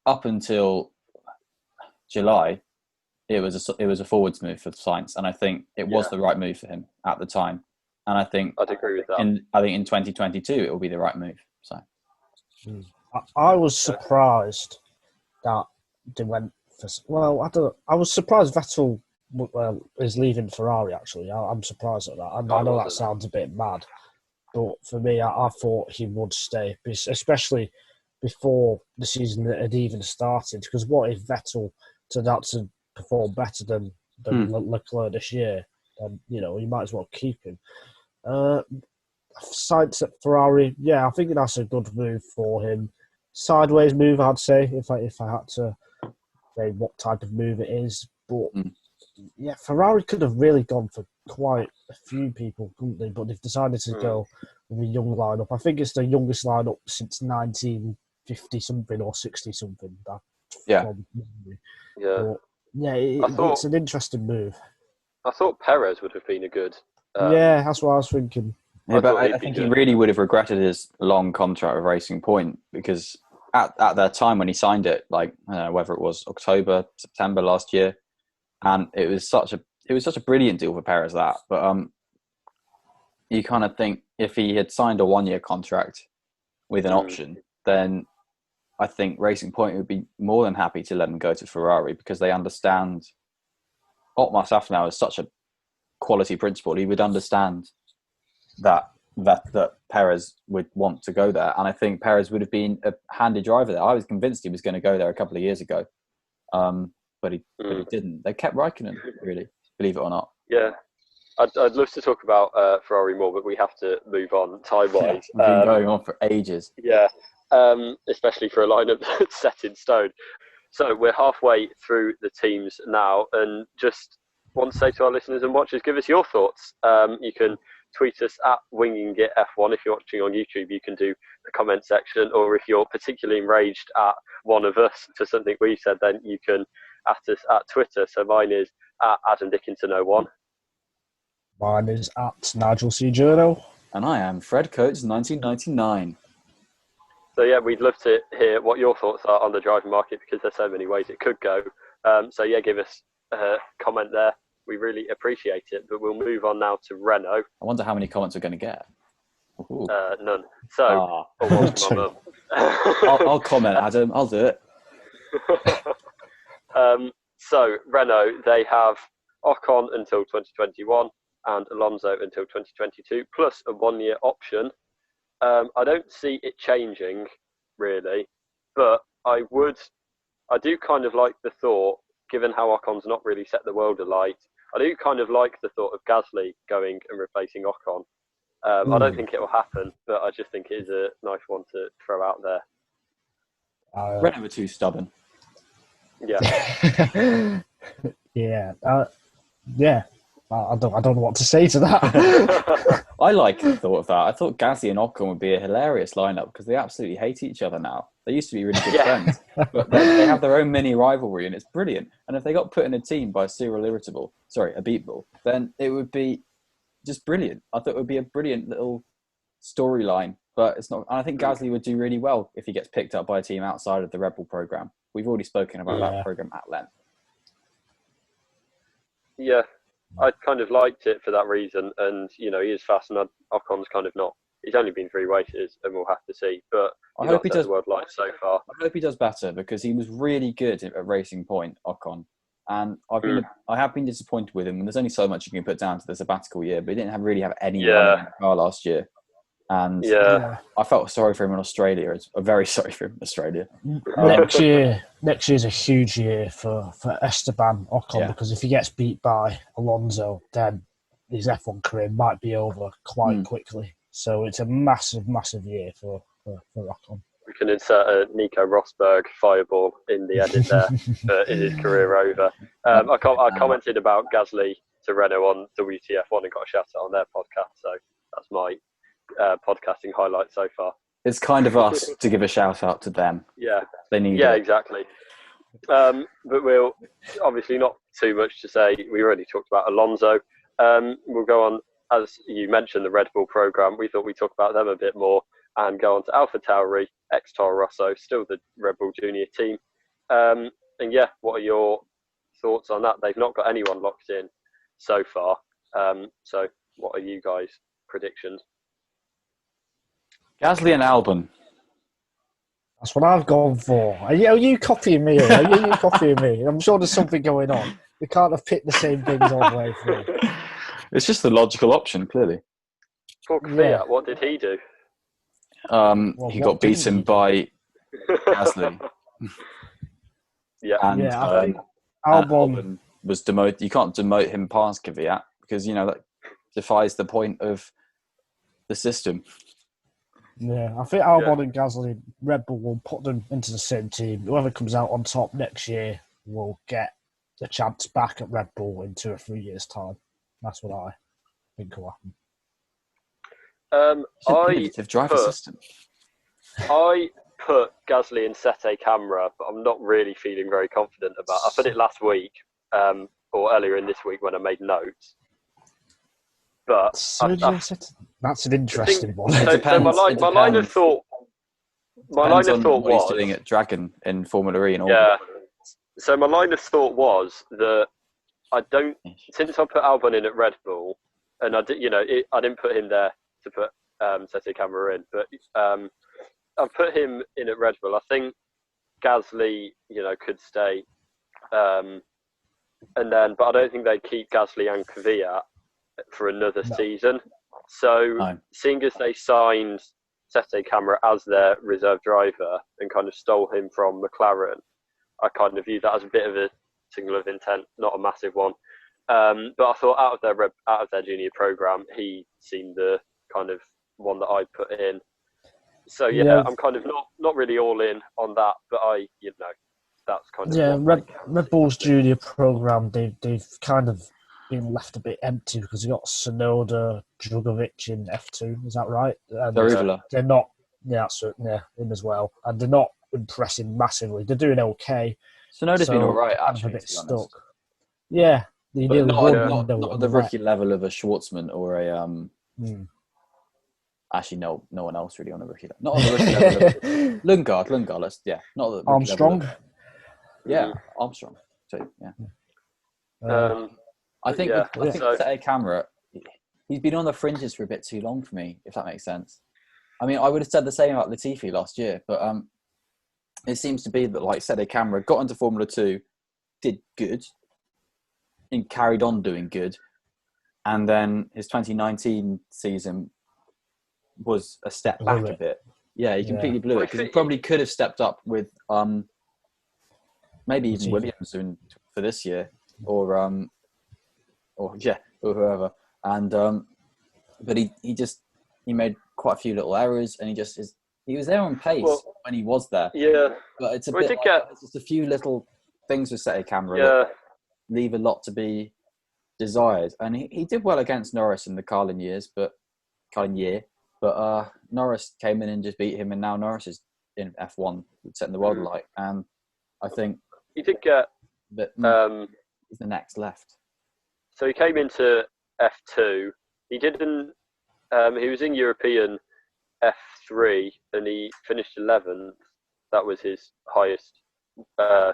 up until July, it was a forwards move for Sainz, and I think it was the right move for him at the time. And I think I'd agree with that. I think in 2022 it will be the right move. So I was surprised that they went for. Well, I was surprised Vettel is leaving Ferrari. Actually, I'm surprised at that. I know that sounds a bit mad, but for me, I thought he would stay, especially before the season had even started. Because what if Vettel turned out to perform better than Leclerc this year? Then you might as well keep him. Sainz at Ferrari, I think that's a good move for him. Sideways move, I'd say, if I had to say what type of move it is. But Ferrari could have really gone for quite a few people, couldn't they? But they've decided to go with a young lineup. I think it's the youngest lineup since 1950 something or 60 something. It's an interesting move. I thought Perez would have been a good. That's what I was thinking. Yeah, but I think he really would have regretted his long contract with Racing Point, because at that time when he signed it, like I don't know whether it was October, September last year, and it was such a brilliant deal for Perez that. But you kind of think if he had signed a 1-year contract with an option, then I think Racing Point would be more than happy to let him go to Ferrari, because they understand Otmar Safnauer is such a quality principal. He would understand that Perez would want to go there, and I think Perez would have been a handy driver there. I was convinced he was going to go there a couple of years ago, but he didn't. They kept Raikkonen, really, believe it or not. Yeah, I'd love to talk about Ferrari more, but we have to move on time-wise. We've been going on for ages. Yeah, especially for a lineup that's set in stone. So we're halfway through the teams now, and just want to say to our listeners and watchers, give us your thoughts. You can tweet us at WingingItF1. If you're watching on YouTube, you can do the comment section, or if you're particularly enraged at one of us for something we said, then you can at us at Twitter. So mine is at AdamDickinson01. Mine is at Nigel C. Journo. And I am Fred Coates 1999. So yeah, we'd love to hear what your thoughts are on the driving market, because there's so many ways it could go. So yeah, give us a comment there. We really appreciate it. But we'll move on now to Renault. I wonder how many comments we're going to get. None. So my mum. I'll comment, Adam. I'll do it. So Renault, they have Ocon until 2021 and Alonso until 2022, plus a 1-year option. I don't see it changing, really, but I do kind of like the thought, given how Ocon's not really set the world alight, I do kind of like the thought of Gasly going and replacing Ocon. I don't think it will happen, but I just think it is a nice one to throw out there. Renault were too stubborn. Yeah. I don't know what to say to that. I like the thought of that. I thought Gasly and Ocon would be a hilarious lineup, because they absolutely hate each other now. They used to be really good friends, but they have their own mini rivalry, and it's brilliant. And if they got put in a team by Cyril Abiteboul, then it would be just brilliant. I thought it would be a brilliant little storyline, but it's not. And I think Gasly would do really well if he gets picked up by a team outside of the Red Bull program. We've already spoken about that program at length. Yeah, I kind of liked it for that reason, and he is fast, and Ocon's kind of not. He's only been 3 races, and we'll have to see. But I hope he does the world light so far. I hope he does better, because he was really good at Racing Point, Ocon, and I have been disappointed with him. And there's only so much you can put down to the sabbatical year, but he didn't really have any running in the car last year. And I felt sorry for him in Australia. I'm very sorry for him in Australia. Next year's a huge year for Esteban Ocon, because if he gets beat by Alonso, then his F1 career might be over quite quickly. So it's a massive, massive year for Ocon. We can insert a Nico Rosberg fireball in the edit there. Is his career over? I commented about Gasly to Renault on WTF1 and got a shout out on their podcast. So that's my podcasting highlight so far. It's kind of us to give a shout out to them. Yeah, they need. Yeah, exactly. But we'll obviously not too much to say. We already talked about Alonso. We'll go on as you mentioned, the Red Bull program, we thought we'd talk about them a bit more and go on to Alpha Tauri, ex-Toro Rosso, still the Red Bull Junior team. And yeah, what are your thoughts on that? They've not got anyone locked in so far. So what are you guys' predictions? Gasly and Albon. That's what I've gone for. Are you copying me? Are you copying me? I'm sure there's something going on. We can't have picked the same things all the way through. It's just the logical option, clearly. Poor Kvyat, what did he do? He got beaten by Gasly. Yeah, And, I think Albon was demoted. You can't demote him past Kvyat because, that defies the point of the system. Yeah, I think Albon and Gasly, Red Bull will put them into the same team. Whoever comes out on top next year will get the chance back at Red Bull in 2 or 3 years' time. That's what I think will happen. It's a primitive driver system. I put Gasly in Sete Camera, but I'm not really feeling very confident about it. I put it last week, or earlier in this week when I made notes. But that's an interesting one. So my line of thought what was he's doing at Dragon in Formula E and all. Yeah. So my line of thought was that since I put Albon in at Red Bull, and I didn't put him there to put Sete Camera in, but I put him in at Red Bull. I think Gasly, could stay, but I don't think they'd keep Gasly and Kvyat for another season. So seeing as they signed Sete Camera as their reserve driver and kind of stole him from McLaren, I kind of view that as a bit of a signal of intent, not a massive one. But I thought out of their junior program, he seemed the kind of one that I'd put in. So I'm kind of not really all in on that, but that's kind of Red Bull's junior program. They've kind of been left a bit empty because you got Sonoda, Drugovic in F2. Is that right? They're not. Yeah, him as well, and they're not impressing massively. They're doing okay. Sonoda's been all right, actually. A bit stuck. Yeah, not the rookie level of a Shwartzman or a Actually, no one else really on the rookie level. Not on the rookie level. Lundgaard. Not the Armstrong. Armstrong. So, yeah. I think Sete Camera, he's been on the fringes for a bit too long for me, if that makes sense. I mean, I would have said the same about Latifi last year, but it seems to be that like Sete Camera got into Formula 2, did good, and carried on doing good, and then his 2019 season was a step back a bit. Yeah, he completely blew it because he probably could have stepped up with maybe even Williams for this year or whoever. And but he made quite a few little errors, and he was there on pace when he was there. Yeah, but it's it's just a few little things with Sete Camera that leave a lot to be desired. And he did well against Norris in the Carlin year, but Norris came in and just beat him, and now Norris is in F1, setting the world alight. And I think he did get that he's the next left. So he came into F2. He didn't. He was in European F3 and he finished 11th. That was his highest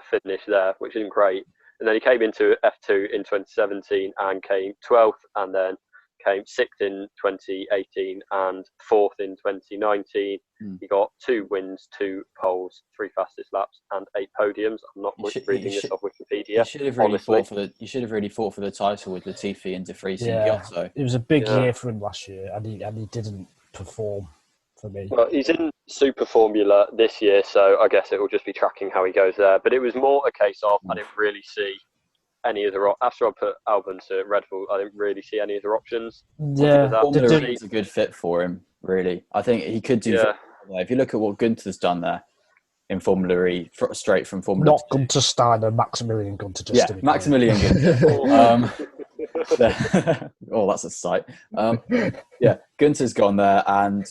finish there, which isn't great. And then he came into F2 in 2017 and came 12th, and then came 6th in 2018 and 4th in 2019. He got 2 wins, 2 poles, 3 fastest laps, and 8 podiums. I'm not reading this off Wikipedia. You should have really fought for the title with Latifi and De Vries and Giotto. It was a big year for him last year, and he didn't perform for me. Well, he's in Super Formula this year, so I guess it will just be tracking how he goes there. But it was more a case of I didn't really see any other after I put Albon to Red Bull, I didn't really see any other options. Yeah, Formula E is a good fit for him. Really, I think he could do. If you look at what Gunther's done there in Formula E, straight from Formula. Not Gunther Steiner, Maximilian Gunther. Just Maximilian Gunther. That's a sight. Gunther's gone there, and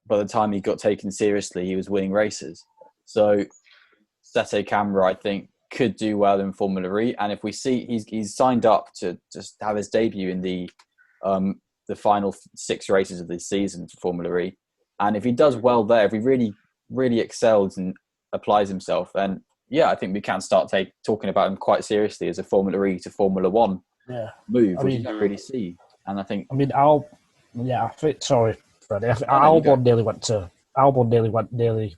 by the time he got taken seriously, he was winning races. So Sete Camera, I think, could do well in Formula E, and if we see he's signed up to just have his debut in the the final 6 races of the season for Formula E. And if he does well there, if he really, really excels and applies himself, then I think we can start talking about him quite seriously as a Formula E to Formula One move, which you don't really see. And I think, sorry, Freddie. Albon nearly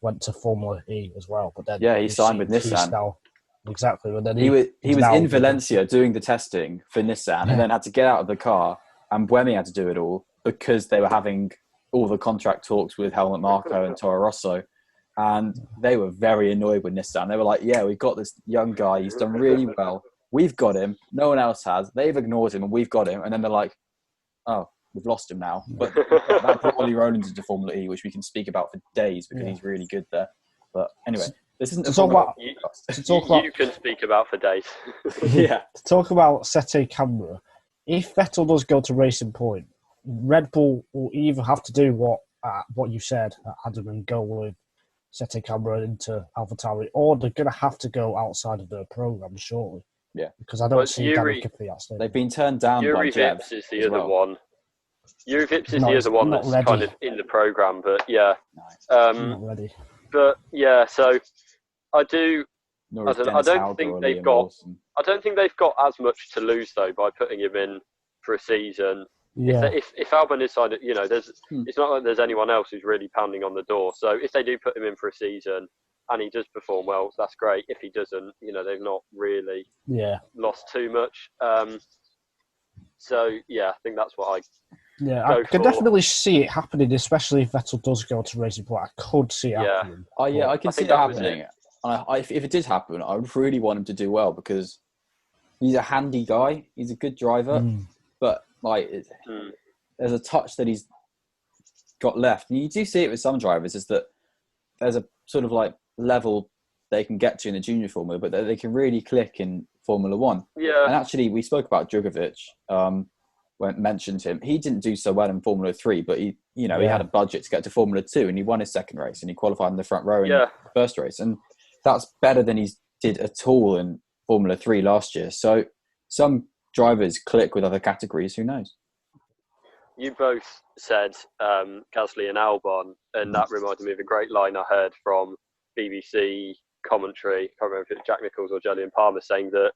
went to Formula E as well, but then he signed with Nissan. Exactly, but then he was in Valencia doing the testing for Nissan, and then had to get out of the car, and Buemi had to do it all because they were having all the contract talks with Helmut Marko and Toro Rosso, and they were very annoyed with Nissan. They were like, "Yeah, we've got this young guy. He's done really well. We've got him. No one else has. They've ignored him, and we've got him." And then they're like, "Oh, we've lost him now." But that brought Ollie Rowland into Formula E, which we can speak about for days because he's really good there. But anyway, this isn't you can speak about for days. To talk about Sette Camera, if Vettel does go to Racing Point, Red Bull will either have to do what you said, Adam, and go with Sette Camera into AlphaTauri, or they're going to have to go outside of their program shortly. Yeah, because I don't see Danny Kvyat staying. They've been turned down by Jev. Is the other one. Yuri Vips is the other one that's kind of in the program, but not ready. But so I don't think they've got as much to lose though by putting him in for a season. Yeah. If Albon is signed, it's not like there's anyone else who's really pounding on the door. So if they do put him in for a season and he does perform well, that's great. If he doesn't, they've not really lost too much. So I think that's what I can definitely see it happening, especially if Vettel does go to Racing Point. I could see it happening. I can see it happening. If it did happen, I would really want him to do well because he's a handy guy. He's a good driver, but there's a touch that he's got left. And you do see it with some drivers, is that there's a sort of level they can get to in the junior Formula, but they can really click in Formula One. Yeah. And actually, we spoke about Djokovic. When mentioned him, he didn't do so well in Formula 3, but he had a budget to get to Formula 2, and he won his second race, and he qualified in the front row in the first race, and that's better than he did at all in Formula 3 last year. So some drivers click with other categories. Who knows? You both said Gasly and Albon, and that reminded me of a great line I heard from BBC commentary. I can't remember if it's Jack Nicholls or Jolyon Palmer saying that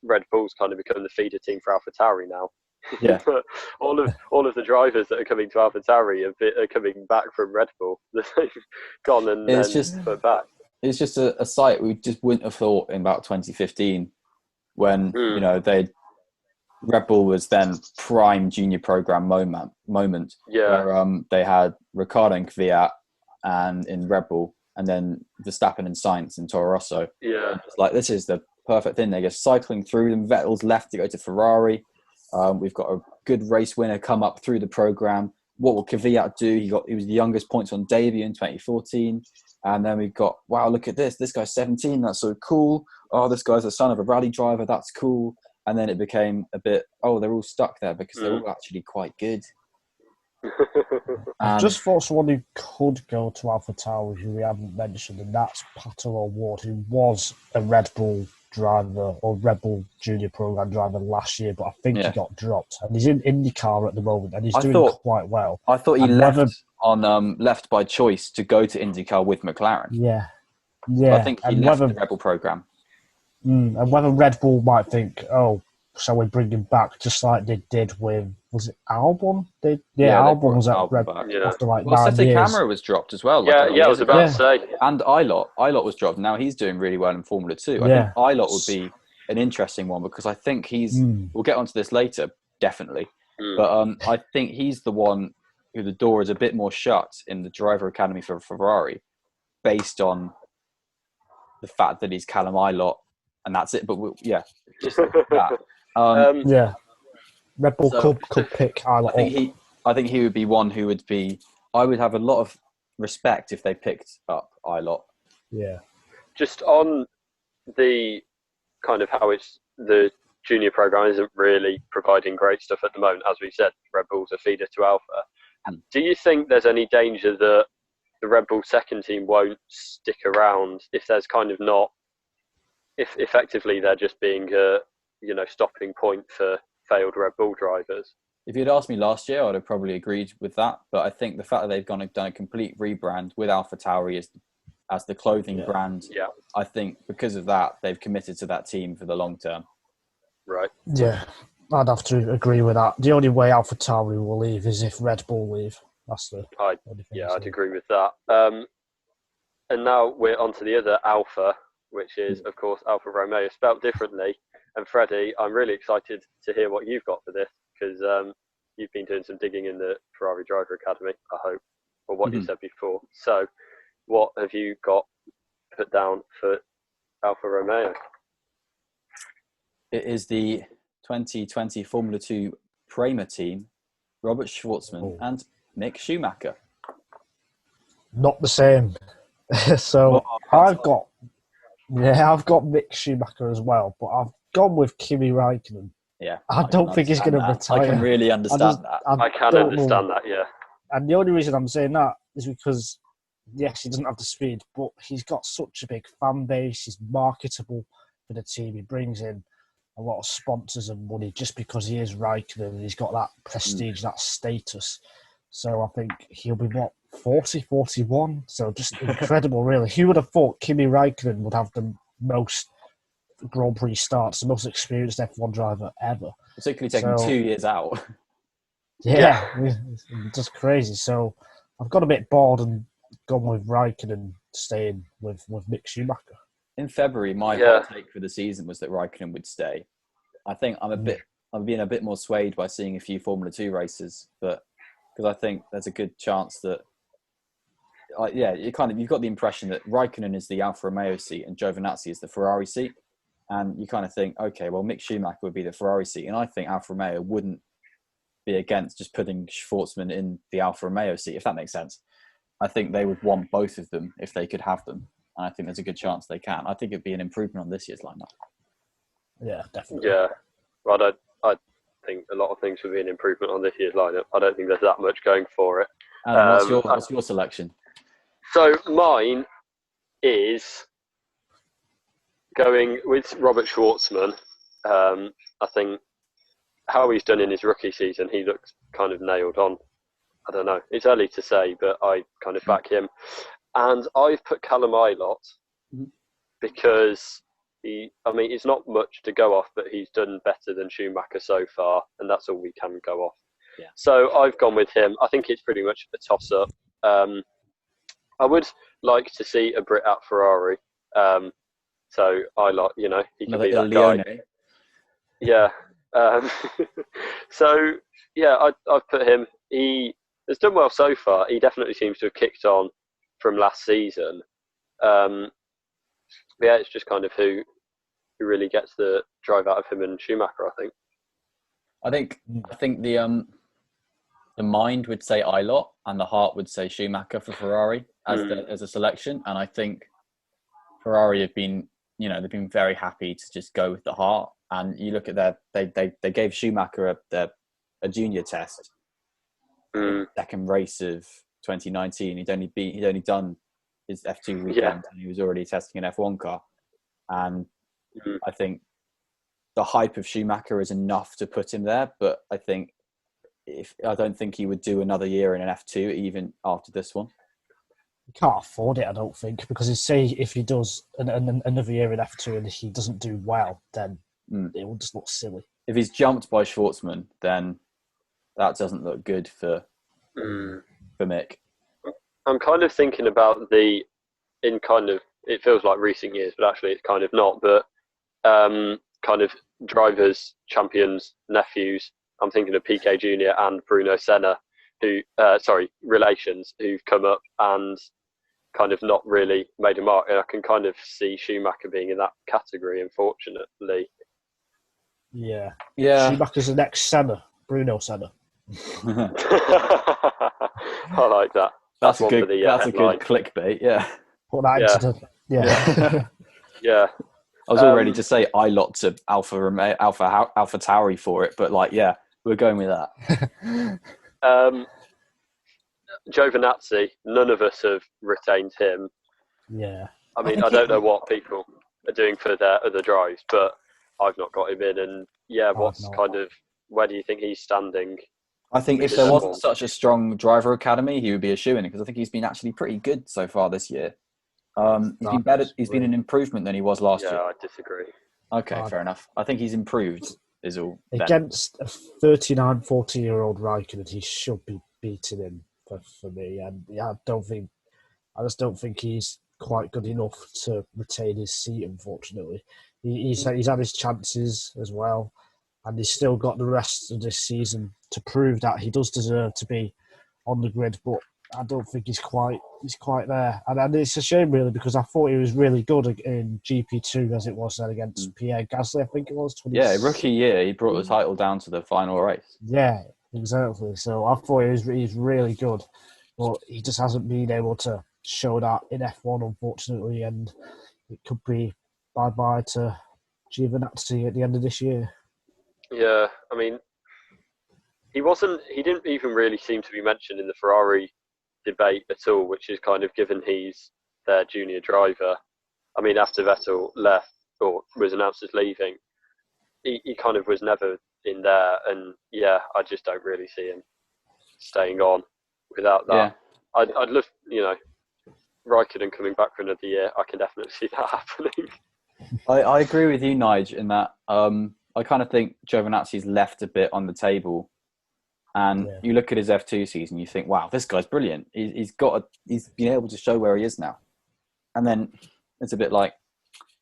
Red Bull's kind of become the feeder team for AlphaTauri now. Yeah, but all of the drivers that are coming to AlphaTauri are coming back from Red Bull. They've gone and put back. It's just a sight we just wouldn't have thought in about 2015 when Red Bull was then prime junior program moment. Where they had Ricciardo and Kvyat and in Red Bull, and then Verstappen and Sainz and Toro Rosso. Yeah, it's this is the perfect thing. They're just cycling through them. Vettel's left to go to Ferrari. We've got a good race winner come up through the program. What will Kvyat do? He was the youngest points on debut in 2014. And then we've got, wow, look at this. This guy's 17. That's so cool. Oh, this guy's the son of a rally driver. That's cool. And then it became a bit, they're all stuck there because they're all actually quite good. I just thought someone who could go to AlphaTauri who we haven't mentioned, and that's Pato O'Ward, who was a Red Bull driver or Red Bull junior program driver last year, but I think he got dropped, and he's in IndyCar at the moment, and he's doing quite well. I thought he left by choice to go to IndyCar with McLaren. Yeah. I think he left the Red Bull program. And whether Red Bull might think, shall we bring him back, just like they did with, was it Albon? Albon was at Red Bull after 9 years. Sette Camera was dropped as well. I was about to say. And Ilott was dropped. Now he's doing really well in Formula 2. I think Ilott would be an interesting one because I think we'll get onto this later, definitely. But I think he's the one who the door is a bit more shut in the driver academy for Ferrari based on the fact that he's Callum Ilott. And that's it. But just like that. Red Bull could pick Ilott. I think he would be one who would be. I would have a lot of respect if they picked up Ilott. Yeah. Just on the kind of how it's the junior program isn't really providing great stuff at the moment, as we said. Red Bull's a feeder to Alpha. Do you think there's any danger that the Red Bull second team won't stick around if there's kind of not? If effectively they're just being a stopping point for failed Red Bull drivers. If you'd asked me last year, I'd have probably agreed with that. But I think the fact that they've done a complete rebrand with AlphaTauri as the clothing brand, I think because of that, they've committed to that team for the long term. Right. Yeah, I'd have to agree with that. The only way AlphaTauri will leave is if Red Bull leave. That's the only thing. I'd agree with that. And now we're on to the other Alpha, which is, of course, Alfa Romeo, spelt differently. And Freddie, I'm really excited to hear what you've got for this, because you've been doing some digging in the Ferrari Driver Academy, I hope, or what you said before. So what have you got put down for Alfa Romeo? It is the 2020 Formula 2 Prema team, Robert Shwartzman and Mick Schumacher. Not the same. So I've got Mick Schumacher as well, but I've gone with Kimi Räikkönen. Yeah, I don't think he's going to retire. I can really understand that. I can understand that, yeah. And the only reason I'm saying that is because, yes, he doesn't have the speed, but he's got such a big fan base. He's marketable for the team. He brings in a lot of sponsors and money just because he is Räikkönen and he's got that prestige, that status. So I think he'll be, 40, 41? So just incredible, really. Who would have thought Kimi Räikkönen would have the most Grand Prix starts, the most experienced F1 driver ever? Particularly taking 2 years out. Yeah, it's just crazy. So I've got a bit bored and gone with Räikkönen, staying with Mick Schumacher. In February, my hot take for the season was that Räikkönen would stay. I think I'm being a bit more swayed by seeing a few Formula 2 races, but because I think there's a good chance that, you've got the impression that Räikkönen is the Alfa Romeo seat and Giovinazzi is the Ferrari seat, and you kind of think, okay, well, Mick Schumacher would be the Ferrari seat, and I think Alfa Romeo wouldn't be against just putting Shwartzman in the Alfa Romeo seat, if that makes sense. I think they would want both of them if they could have them, and I think there's a good chance they can. I think it'd be an improvement on this year's lineup. Yeah, definitely. Yeah, well, I think a lot of things would be an improvement on this year's lineup. I don't think there's that much going for it. What's your selection? So mine is going with Robert Shwartzman. I think how he's done in his rookie season, he looks kind of nailed on. I don't know. It's early to say, but I kind of back him. And I've put Callum Ilott because it's not much to go off, but he's done better than Schumacher so far, and that's all we can go off. Yeah. So I've gone with him. I think it's pretty much a toss-up. I would like to see a Brit at Ferrari. So Ilott, he can be that guy. Yeah. So, yeah, I've put him. He has done well so far. He definitely seems to have kicked on from last season. Yeah, it's just kind of who really gets the drive out of him and Schumacher, I think. I think the mind would say Ilott and the heart would say Schumacher for Ferrari as a selection. And I think Ferrari have been, they've been very happy to just go with the heart. And you look at they gave Schumacher a junior test, second race of 2019. He'd only done his F2 weekend and he was already testing an F1 car. And I think the hype of Schumacher is enough to put him there, but I don't think he would do another year in an F2 even after this one. He can't afford it, I don't think, because if he does another year in F2 and he doesn't do well, then it will just look silly. If he's jumped by Shwartzman, then that doesn't look good for Mick. I'm kind of thinking about it feels like recent years, but actually it's kind of not, but kind of drivers, champions, nephews. I'm thinking of Piquet Jr. and Bruno Senna, relations who've come up and kind of not really made a mark. And I can kind of see Schumacher being in that category, unfortunately. Yeah. Schumacher's the next Senna, Bruno Senna. I like that. That's a good clickbait. Yeah. Put that into the yeah. I was all ready to say Ilott to Alfa Romeo, Alpha Tauri for it, but we're going with that. Giovinazzi, none of us have retained him. Yeah. I don't know what people are doing for their other drives, but I've not got him in. And where do you think he's standing I think if there wasn't such a strong driver academy, he would be a shoo-in because I think he's been actually pretty good so far this year. He's been better. He's been an improvement than he was last year. Yeah, I disagree. Okay, fair enough. I think he's improved. Is all. Against a 39, 40-year-old Raikkonen, he should be beating him for me. And I just don't think he's quite good enough to retain his seat. Unfortunately, he's had his chances as well, and he's still got the rest of this season to prove that he does deserve to be on the grid. But I don't think he's quite there, and it's a shame really because I thought he was really good in GP2 as it was then against Pierre Gasly. I think it was. Yeah, rookie year, he brought the title down to the final race. Yeah, exactly. So I thought he's really good, but he just hasn't been able to show that in F1, unfortunately, and it could be bye-bye to Giovinazzi at the end of this year. Yeah, I mean, he didn't even really seem to be mentioned in the Ferrari debate at all, which is kind of given he's their junior driver. I mean, after Vettel left or was announced as leaving, he kind of was never in there, and yeah, I just don't really see him staying on without that. Yeah. I'd love, Raikkonen coming back for another year. I can definitely see that happening. I agree with you, Nigel, in that I kind of think Giovinazzi's left a bit on the table. And you look at his F2 season, you think, wow, this guy's brilliant. He's been able to show where he is now. And then it's a bit like,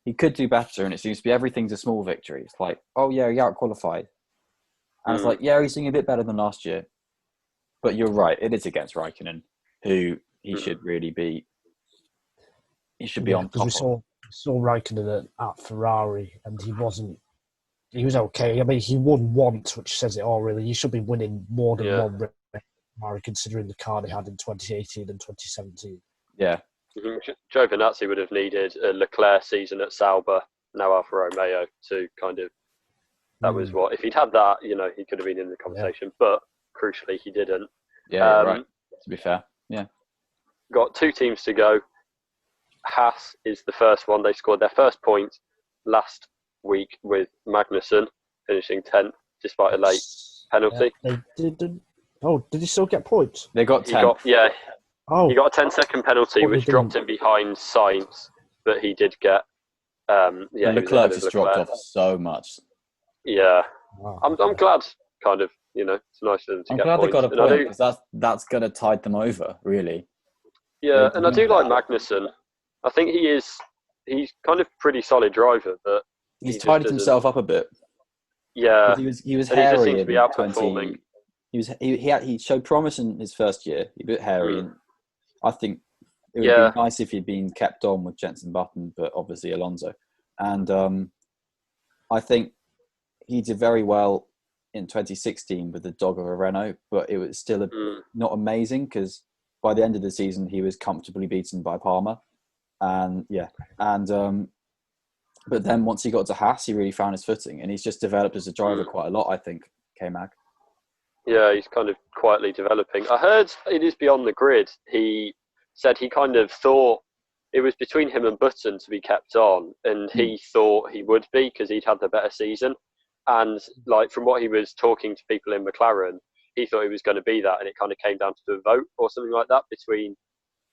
he could do better, and it seems to be everything's a small victory. It's like, oh yeah, he out-qualified. And it's like, yeah, he's doing a bit better than last year. But you're right, it is against Raikkonen, who he should really be. He should be on top. Because we saw Raikkonen at Ferrari, and he was okay. I mean, he won once, which says it all, really. He should be winning more than one race, considering the car he had in 2018 and 2017. Yeah. Giovinazzi would have needed a Leclerc season at Sauber, now Alfa Romeo, to kind of... That was what... If he'd had that, he could have been in the conversation. But, crucially, he didn't. Yeah, right. To be fair. Yeah. Got 2 teams to go. Haas is the first one. They scored their first point last week with Magnussen finishing 10th despite a late penalty. They didn't. Oh, did he still get points? They got 10. He got a 10-second penalty, which dropped him behind Sainz, but he did get. Leclerc just dropped off so much. Yeah, wow. I'm glad. Kind of, it's nice for them to get points. I'm glad they got a point because that's going to tide them over, really. Yeah, and I do like Magnussen. I think he's kind of pretty solid driver, but he's tidied himself up a bit. Yeah, he was hairy in 20. He showed promise in his first year. He was a bit hairy, and I think it would be nice if he'd been kept on with Jenson Button, but obviously Alonso. And I think he did very well in 2016 with the dog of a Renault, but it was still not amazing because by the end of the season he was comfortably beaten by Palmer. But then once he got to Haas, he really found his footing, and he's just developed as a driver quite a lot, I think, K-Mag. Yeah, he's kind of quietly developing. I heard it is beyond the grid. He said he kind of thought it was between him and Button to be kept on, and he thought he would be because he'd had the better season. And from what he was talking to people in McLaren, he thought he was going to be that, and it kind of came down to a vote or something like that between,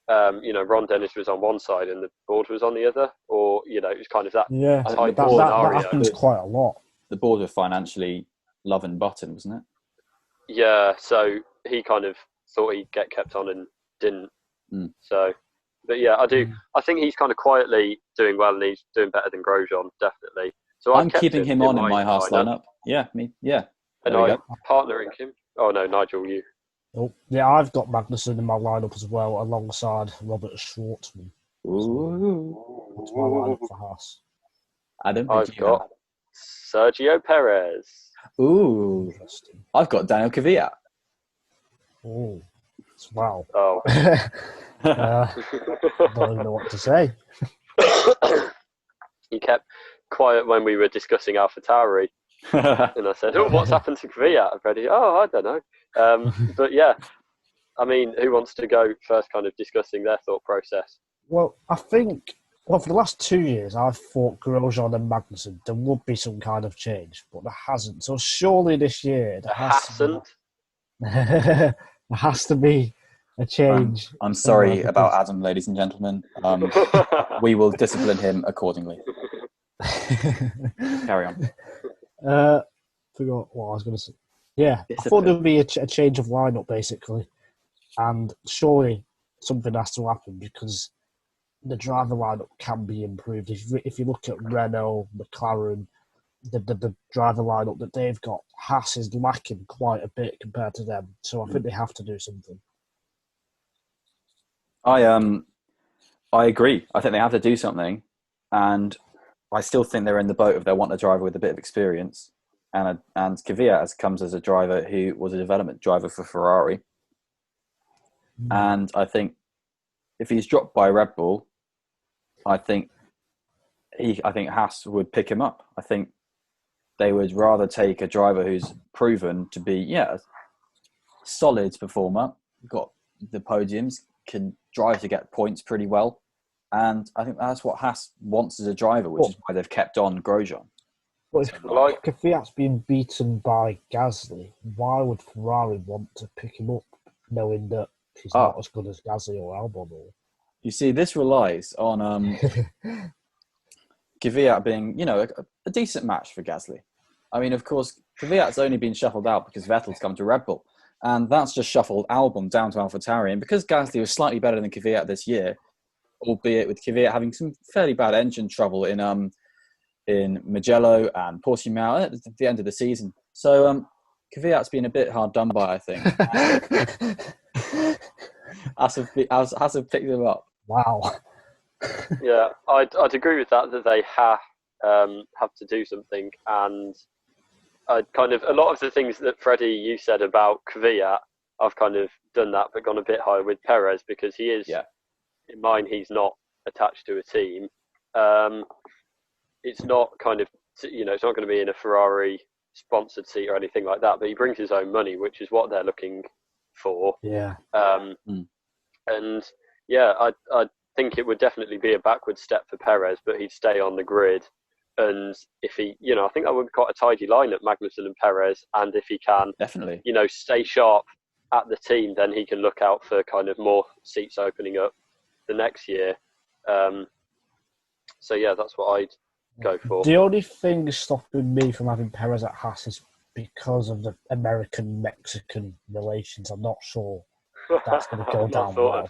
Ron Dennis was on one side and the board was on the other, or it was kind of that. Yeah, type that scenario. happens quite a lot. The board were financially loving Button, wasn't it? Yeah, so he kind of thought he'd get kept on and didn't. So, but yeah, I do. I think he's kind of quietly doing well, and he's doing better than Grosjean, definitely. So I'm keeping him on in my Haas lineup. Yeah, me. Yeah. And I'm partnering him. Oh no, Nigel, you. Oh, yeah, I've got Magnussen in my lineup as well, alongside Robert Schwartzman. Ooh. That's my lineup for Haas. Adam, I've got Sergio Perez. Ooh. I've got Daniel Kvyat. Oh, wow. Oh. I don't even know what to say. He kept quiet when we were discussing AlphaTauri. And I said, what's happened to Kvyat, Freddie? I don't know. But yeah, I mean, who wants to go first, kind of discussing their thought process? Well, I think, for the last 2 years, I've thought Grosjean and Magnussen, there would be some kind of change, but there hasn't. So surely this year, there hasn't. There has to be a change. I'm sorry about Adam, ladies and gentlemen. We will discipline him accordingly. Carry on. Forgot what I was going to say. Yeah, I thought there would be a change of lineup, basically. And surely something has to happen because the driver lineup can be improved. If you look at Renault, McLaren, the driver lineup that they've got, Haas is lacking quite a bit compared to them. So I think they have to do something. I agree. I think they have to do something, and I still think they're in the boat if they want a driver with a bit of experience. And Kvyat comes as a driver who was a development driver for Ferrari, and I think if he's dropped by Red Bull, I think Haas would pick him up. I think they would rather take a driver who's proven to be a solid performer, got the podiums, can drive to get points pretty well. And I think that's what Haas wants as a driver, which is why they've kept on Grosjean. But if Kvyat's being beaten by Gasly, why would Ferrari want to pick him up, knowing that he's not as good as Gasly or Albon? You see, this relies on Kvyat being, a decent match for Gasly. I mean, of course, Kvyat's only been shuffled out because Vettel's come to Red Bull. And that's just shuffled Albon down to AlphaTauri. And because Gasly was slightly better than Kvyat this year, albeit with Kvyat having some fairly bad engine trouble in Mugello and Portimao at the end of the season. So Kvyat's been a bit hard done by, I think. As have picked him up. Wow. Yeah, I'd agree with that they have to do something. And I'd kind of, a lot of the things that Freddie, you said about Kvyat, I've kind of done that, but gone a bit higher with Perez because he is, in mine, he's not attached to a team. It's not kind of, it's not going to be in a Ferrari sponsored seat or anything like that, but he brings his own money, which is what they're looking for. Yeah. And yeah, I think it would definitely be a backward step for Perez, but he'd stay on the grid. And if he, I think that would be quite a tidy lineup, Magnussen and Perez. And if he can, definitely, stay sharp at the team, then he can look out for kind of more seats opening up the next year. So yeah, that's what I'd go for. The only thing stopping me from having Perez at Haas is because of the American-Mexican relations. I'm not sure that's going to go down well.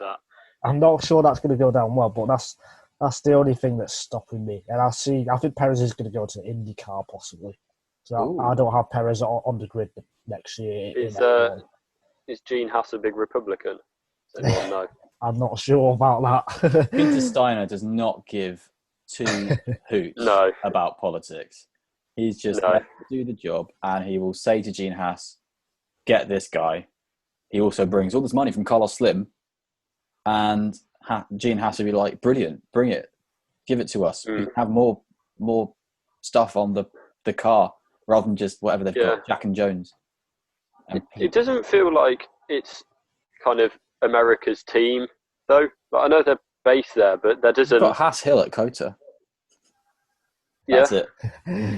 I'm not sure that's going to go down well, but that's the only thing that's stopping me. And I think Perez is going to go to the IndyCar possibly. So I don't have Perez on the grid next year. Is Gene Haas a big Republican? Does anyone know? I'm not sure about that. Peter Steiner does not give two hoots about politics. He's just left to do the job, and he will say to Gene Haas, get this guy. He also brings all this money from Carlos Slim, and Gene Haas will be like, brilliant, bring it. Give it to us. We can have more stuff on the car rather than just whatever they've got, Jack and Jones. It doesn't feel like it's kind of America's team, though. Like, I know they're based there, but that doesn't... You've got Haas Hill at Kota. That's it.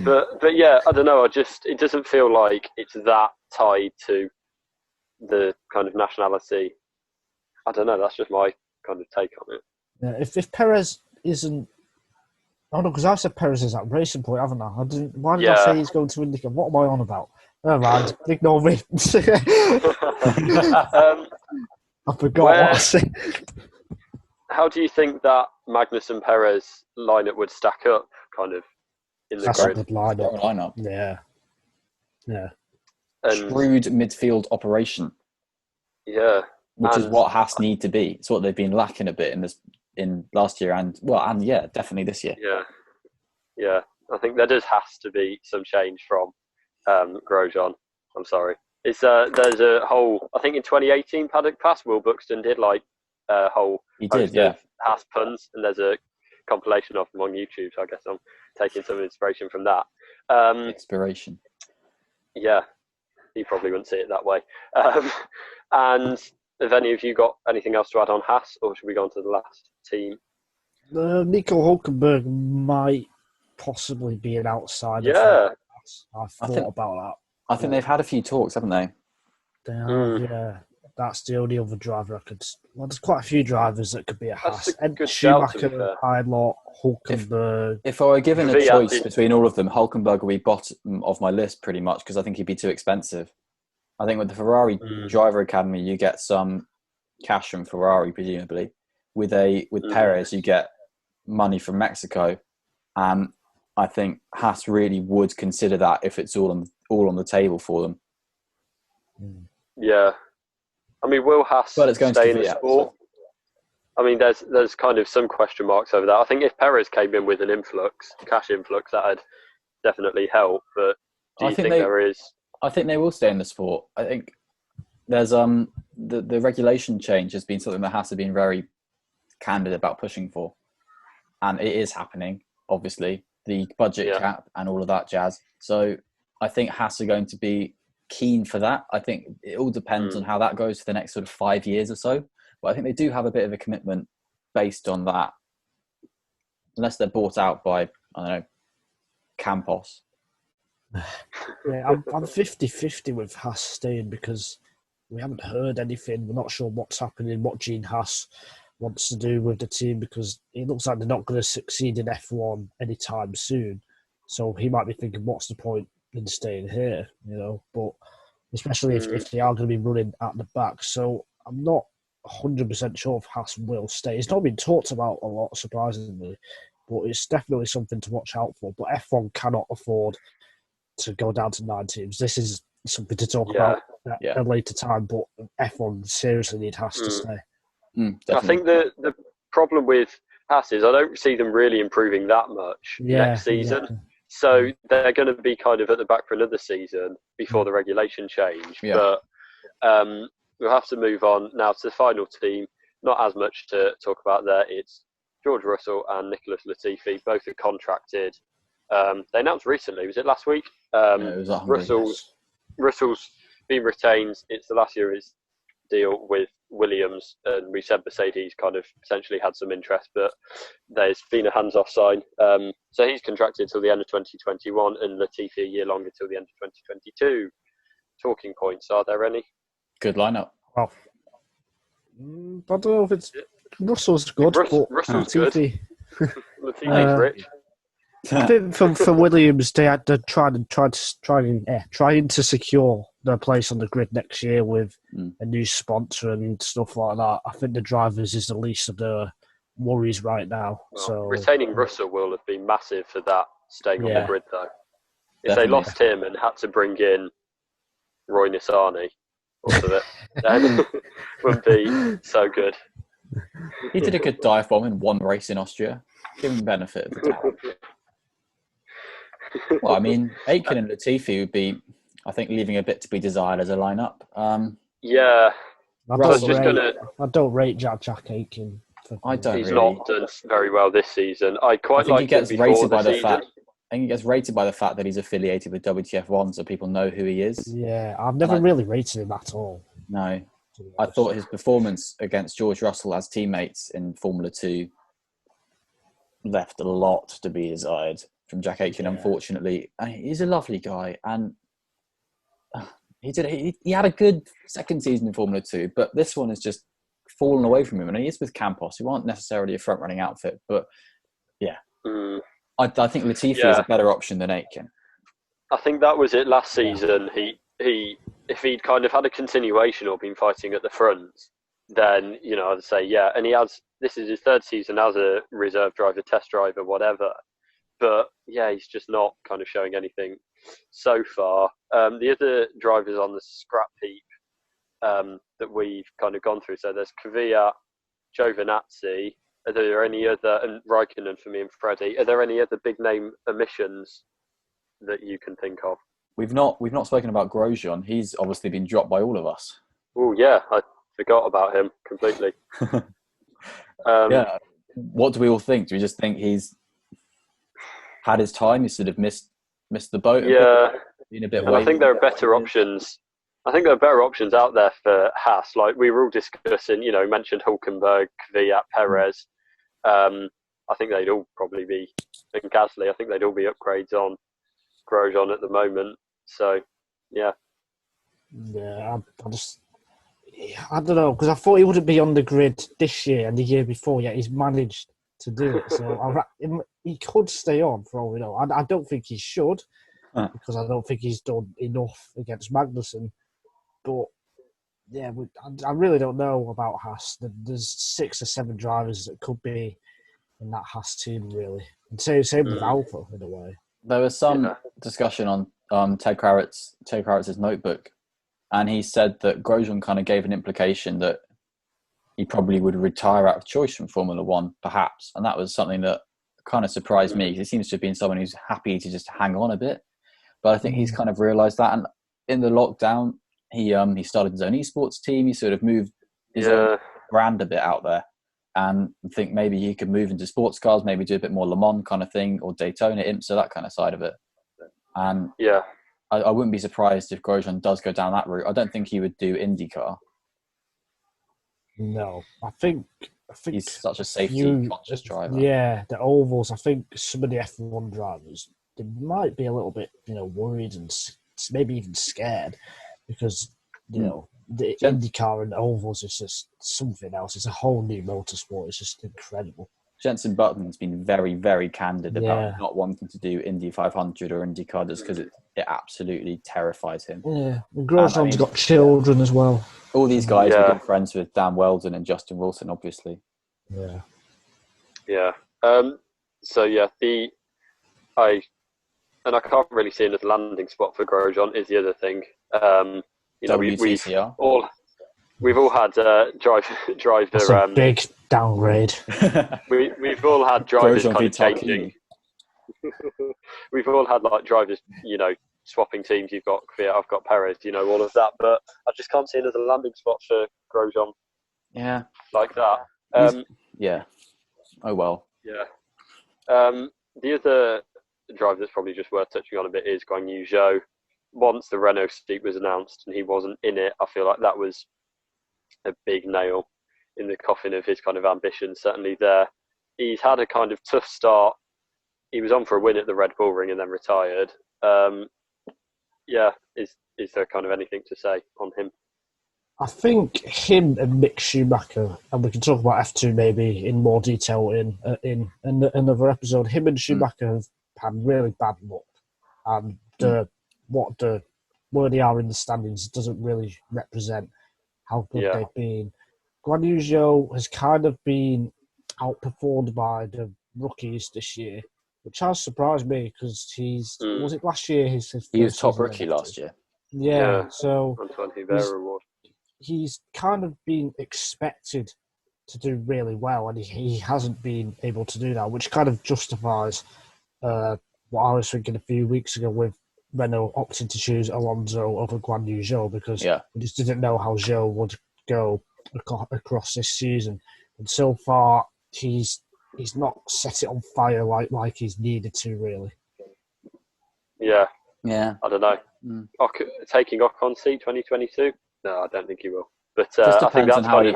But yeah, I don't know. It doesn't feel like it's that tied to the kind of nationality. I don't know. That's just my kind of take on it. Yeah, if Perez isn't... Oh, no, because I said Perez is at Racing Point, haven't I? Why did I say he's going to IndyCar? What am I on about? Never mind. Ignore me. I forgot what I said. How do you think that Magnussen Perez lineup would stack up, kind of, in the That's grid? a good lineup. Yeah. And, shrewd midfield operation. Yeah. Which is what Haas need to be. It's what they've been lacking a bit in last year and definitely this year. Yeah. I think there does has to be some change from Grosjean. I'm sorry. It's there's a whole, I think in 2018 Paddock Pass, Will Buxton did like a whole host of Haas puns, and there's a compilation of them on YouTube, so I guess I'm taking some inspiration from that. Inspiration. Yeah, you probably wouldn't see it that way. And have any of you got anything else to add on Haas, or should we go on to the last team? Nico Hulkenberg might possibly be an outsider. Yeah. I thought about that. I think they've had a few talks, haven't they? They have, yeah. That's the only other driver I could. Well, there's quite a few drivers that could be a Haas. That's a And good shout, to be Schumacher, fair. Hulkenberg, Hulkenberg. If I were given a Fiat choice did- between all of them, Hulkenberg would be bottom of my list pretty much because I think he'd be too expensive. I think with the Ferrari driver academy, you get some cash from Ferrari, presumably. With Perez, you get money from Mexico, and I think Haas really would consider that if it's all on the table for them. Yeah. I mean, will Haas Well, it's going stay to in the Fiat, sport? I mean, there's kind of some question marks over that. I think if Perez came in with an cash influx, that'd definitely help. But do you think there is? I think they will stay in the sport. I think there's the regulation change has been something that Haas have been very candid about pushing for, and it is happening. Obviously, the budget cap and all of that jazz. So I think Haas are going to be keen for that. I think it all depends on how that goes for the next sort of 5 years or so. But I think they do have a bit of a commitment based on that, unless they're bought out by, I don't know, Campos. Yeah, I'm 50-50 with Haas staying because we haven't heard anything. We're not sure what's happening, what Gene Haas wants to do with the team because it looks like they're not going to succeed in F1 anytime soon. So he might be thinking, what's the point in staying here? But especially if they are going to be running at the back. So I'm not 100% sure if Haas will stay. It's not been talked about a lot, surprisingly, but it's definitely something to watch out for. But F1 cannot afford to go down to 9 teams. This is something to talk about at a later time, but F1 seriously need Haas to stay. I think the problem with Haas is I don't see them really improving that much next season. Exactly. So they're going to be kind of at the back for another season before the regulation change. Yeah. But we'll have to move on now to the final team. Not as much to talk about there. It's George Russell and Nicholas Latifi. Both are contracted. They announced recently, was it last week? It was 100, Russell's been retained. It's the last year of his deal with Williams, and we said Mercedes kind of potentially had some interest, but there's been a hands-off sign. So he's contracted till the end of 2021, and Latifi a year longer till the end of 2022. Talking points, are there any? Good lineup. Well, I don't know if it's Russell's good, but Russell's Latifi. good. Latifi's rich. I think for Williams, they had to trying to secure their place on the grid next year with a new sponsor and stuff like that. I think the drivers is the least of their worries right now. Well, so retaining Russell will have been massive for that staying on the grid, though. If Definitely. they lost him and had to bring in Roy Nissany out of it, then wouldn't be so good. He did a good dive bomb in one race in Austria. Give him the benefit of the doubt. Well, I mean, Aitken and Latifi would be, I think, leaving a bit to be desired as a lineup. Yeah. I don't rate Jack Aitken. I don't He's really. not done very well this season. I quite think he like gets him before rated by the season. fact. I think he gets rated by the fact that he's affiliated with WTF1, so people know who he is. Yeah, I've never really rated him at all. No, I thought his performance against George Russell as teammates in Formula 2 left a lot to be desired from Jack Aitken, unfortunately. And he's a lovely guy, and he had a good second season in Formula 2, but this one has just fallen away from him. And he is with Campos, who aren't necessarily a front-running outfit, but yeah. I think Latifi is a better option than Aitken. I think that was it last season. He if he'd kind of had a continuation or been fighting at the front, then, I'd say, yeah. And this is his third season as a reserve driver, test driver, whatever. But, yeah, he's just not kind of showing anything so far. The other drivers on the scrap heap that we've kind of gone through, so there's Kvyat, Giovinazzi. Are there any other, and Raikkonen for me and Freddie, are there any other big name omissions that you can think of? We've not spoken about Grosjean. He's obviously been dropped by all of us. Oh, yeah, I forgot about him completely. Yeah. What do we all think? Do we just think he's had his time? He's sort of missed the boat. Been a bit. And I think there are better options. I think there are better options out there for Haas. Like we were all discussing, mentioned Hulkenberg, Kvyat, Perez. I think they'd all probably be, and Gasly, I think they'd all be upgrades on Grosjean at the moment. So, yeah. Yeah, I don't know, because I thought he wouldn't be on the grid this year and the year before, yet he's managed to do it. So he could stay on for all we know. I don't think he should, because I don't think he's done enough against Magnussen. But yeah, I really don't know about Haas. There's 6 or 7 drivers that could be in that Haas team, really. And same with Alfa, in a way. There was some discussion on Ted Kravitz's notebook, and he said that Grosjean kind of gave an implication that he probably would retire out of choice from Formula One, perhaps. And that was something that kind of surprised me, because he seems to have been someone who's happy to just hang on a bit. But I think he's kind of realised that. And in the lockdown, he started his own esports team. He sort of moved his own brand a bit out there. And I think maybe he could move into sports cars, maybe do a bit more Le Mans kind of thing, or Daytona, IMSA, that kind of side of it. And I wouldn't be surprised if Grosjean does go down that route. I don't think he would do IndyCar. No, I think he's such a safety-conscious driver. Yeah, the ovals. I think some of the F1 drivers, they might be a little bit, worried and maybe even scared, because the IndyCar and ovals is just something else. It's a whole new motorsport. It's just incredible. Jenson Button's been very, very candid about not wanting to do Indy 500 or IndyCar just because it absolutely terrifies him. Yeah, and Grosjean's got children as well. All these guys are good friends with Dan Weldon and Justin Wilson, obviously. Yeah. Yeah. I can't really see another landing spot for Grosjean is the other thing. We've all had driver. That's a big downgrade. We've all had drivers kind of changing. We've all had drivers, swapping teams. You've got Kvyat, I've got Perez, all of that. But I just can't see another landing spot for Grosjean. Yeah, like that. Yeah. Oh well. Yeah. The other driver that's probably just worth touching on a bit is Guan Yu Zhou. Once the Renault seat was announced and he wasn't in it, I feel like that was a big nail in the coffin of his kind of ambition. Certainly there. He's had a kind of tough start. He was on for a win at the Red Bull Ring and then retired. Is there kind of anything to say on him? I think him and Mick Schumacher, and we can talk about F2 maybe in more detail in another episode. Him and Schumacher have had really bad luck, and where they are in the standings doesn't really represent how good they've been. Guan Yu Zhou has kind of been outperformed by the rookies this year, which has surprised me because was it last year? He was top rookie last year. Yeah, so Antoine Hubert award. He's kind of been expected to do really well, and he hasn't been able to do that, which kind of justifies what I was thinking a few weeks ago with Renault opting to choose Alonso over Guan Yu Zhou, because we just didn't know how Zhou would go across this season. And so far, he's not set it on fire like he's needed to, really. Yeah. I don't know. Taking Ocon's seat 2022? No, I don't think he will. But just I think that's on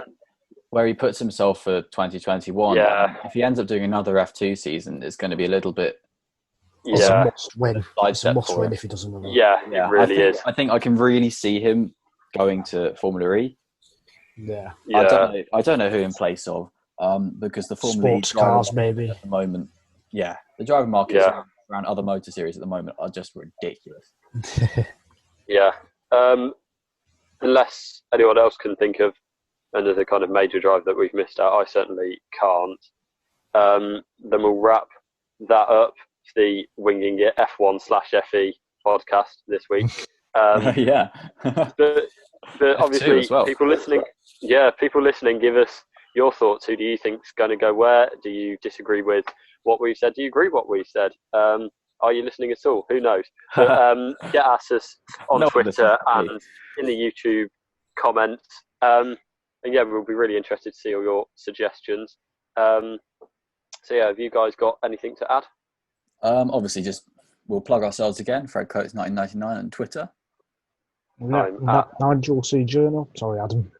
where he puts himself for 2021. Yeah. If he ends up doing another F2 season, it's going to be a little bit. It's a must win. It's a must win if he doesn't win. Yeah, it really is. I think I can really see him going to Formula E. Yeah. I don't know who in place of, because the Formula Sports cars maybe at the moment. Yeah, the driving markets around other motor series at the moment are just ridiculous. Yeah. Unless anyone else can think of another kind of major drive that we've missed out, I certainly can't. Then we'll wrap that up. The Winging It F1/FE podcast this week. but obviously, well. people listening, give us your thoughts. Who do you think's going to go where? Do you disagree with what we've said? Do you agree with what we've said? Are you listening at all? Who knows? But, get at us on Twitter and in the YouTube comments. And we'll be really interested to see all your suggestions. Have you guys got anything to add? Obviously, we'll plug ourselves again. Fred Coates 1999 on Twitter. Nigel C. Journal. Sorry, Adam.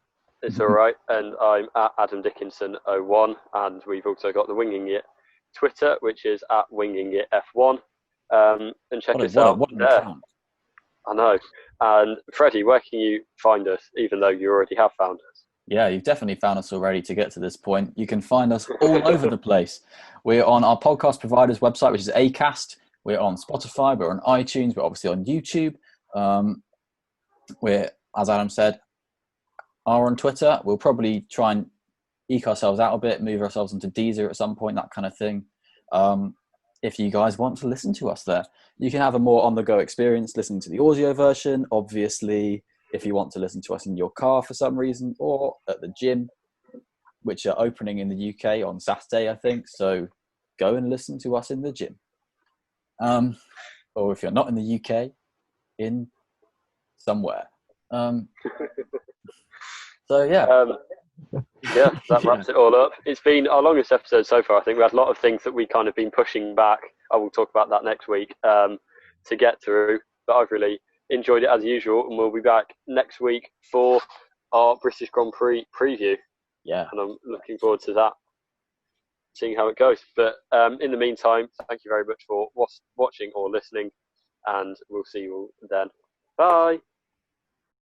It's all right. And I'm at Adam Dickinson 01. And we've also got the Winging It Twitter, which is at Winging It F1. And check us out there. I know. And Freddie, where can you find us, even though you already have found us? Yeah, you've definitely found us already to get to this point. You can find us all over the place. We're on our podcast provider's website, which is Acast. We're on Spotify. We're on iTunes. We're obviously on YouTube. We're, as Adam said, are on Twitter. We'll probably try and eke ourselves out a bit, move ourselves into Deezer at some point, that kind of thing. If you guys want to listen to us there, you can have a more on-the-go experience listening to the audio version. Obviously, if you want to listen to us in your car for some reason, or at the gym, which are opening in the UK on Saturday, I think. So go and listen to us in the gym. Or if you're not in the UK, in somewhere. So yeah. Yeah, that wraps it all up. It's been our longest episode so far. I think we had a lot of things that we kind of been pushing back. I will talk about that next week to get through. But I've really enjoyed it as usual, and we'll be back next week for our British Grand Prix preview. Yeah, and I'm looking forward to that, seeing how it goes. But in the meantime, thank you very much for watching or listening, and we'll see you all then. Bye.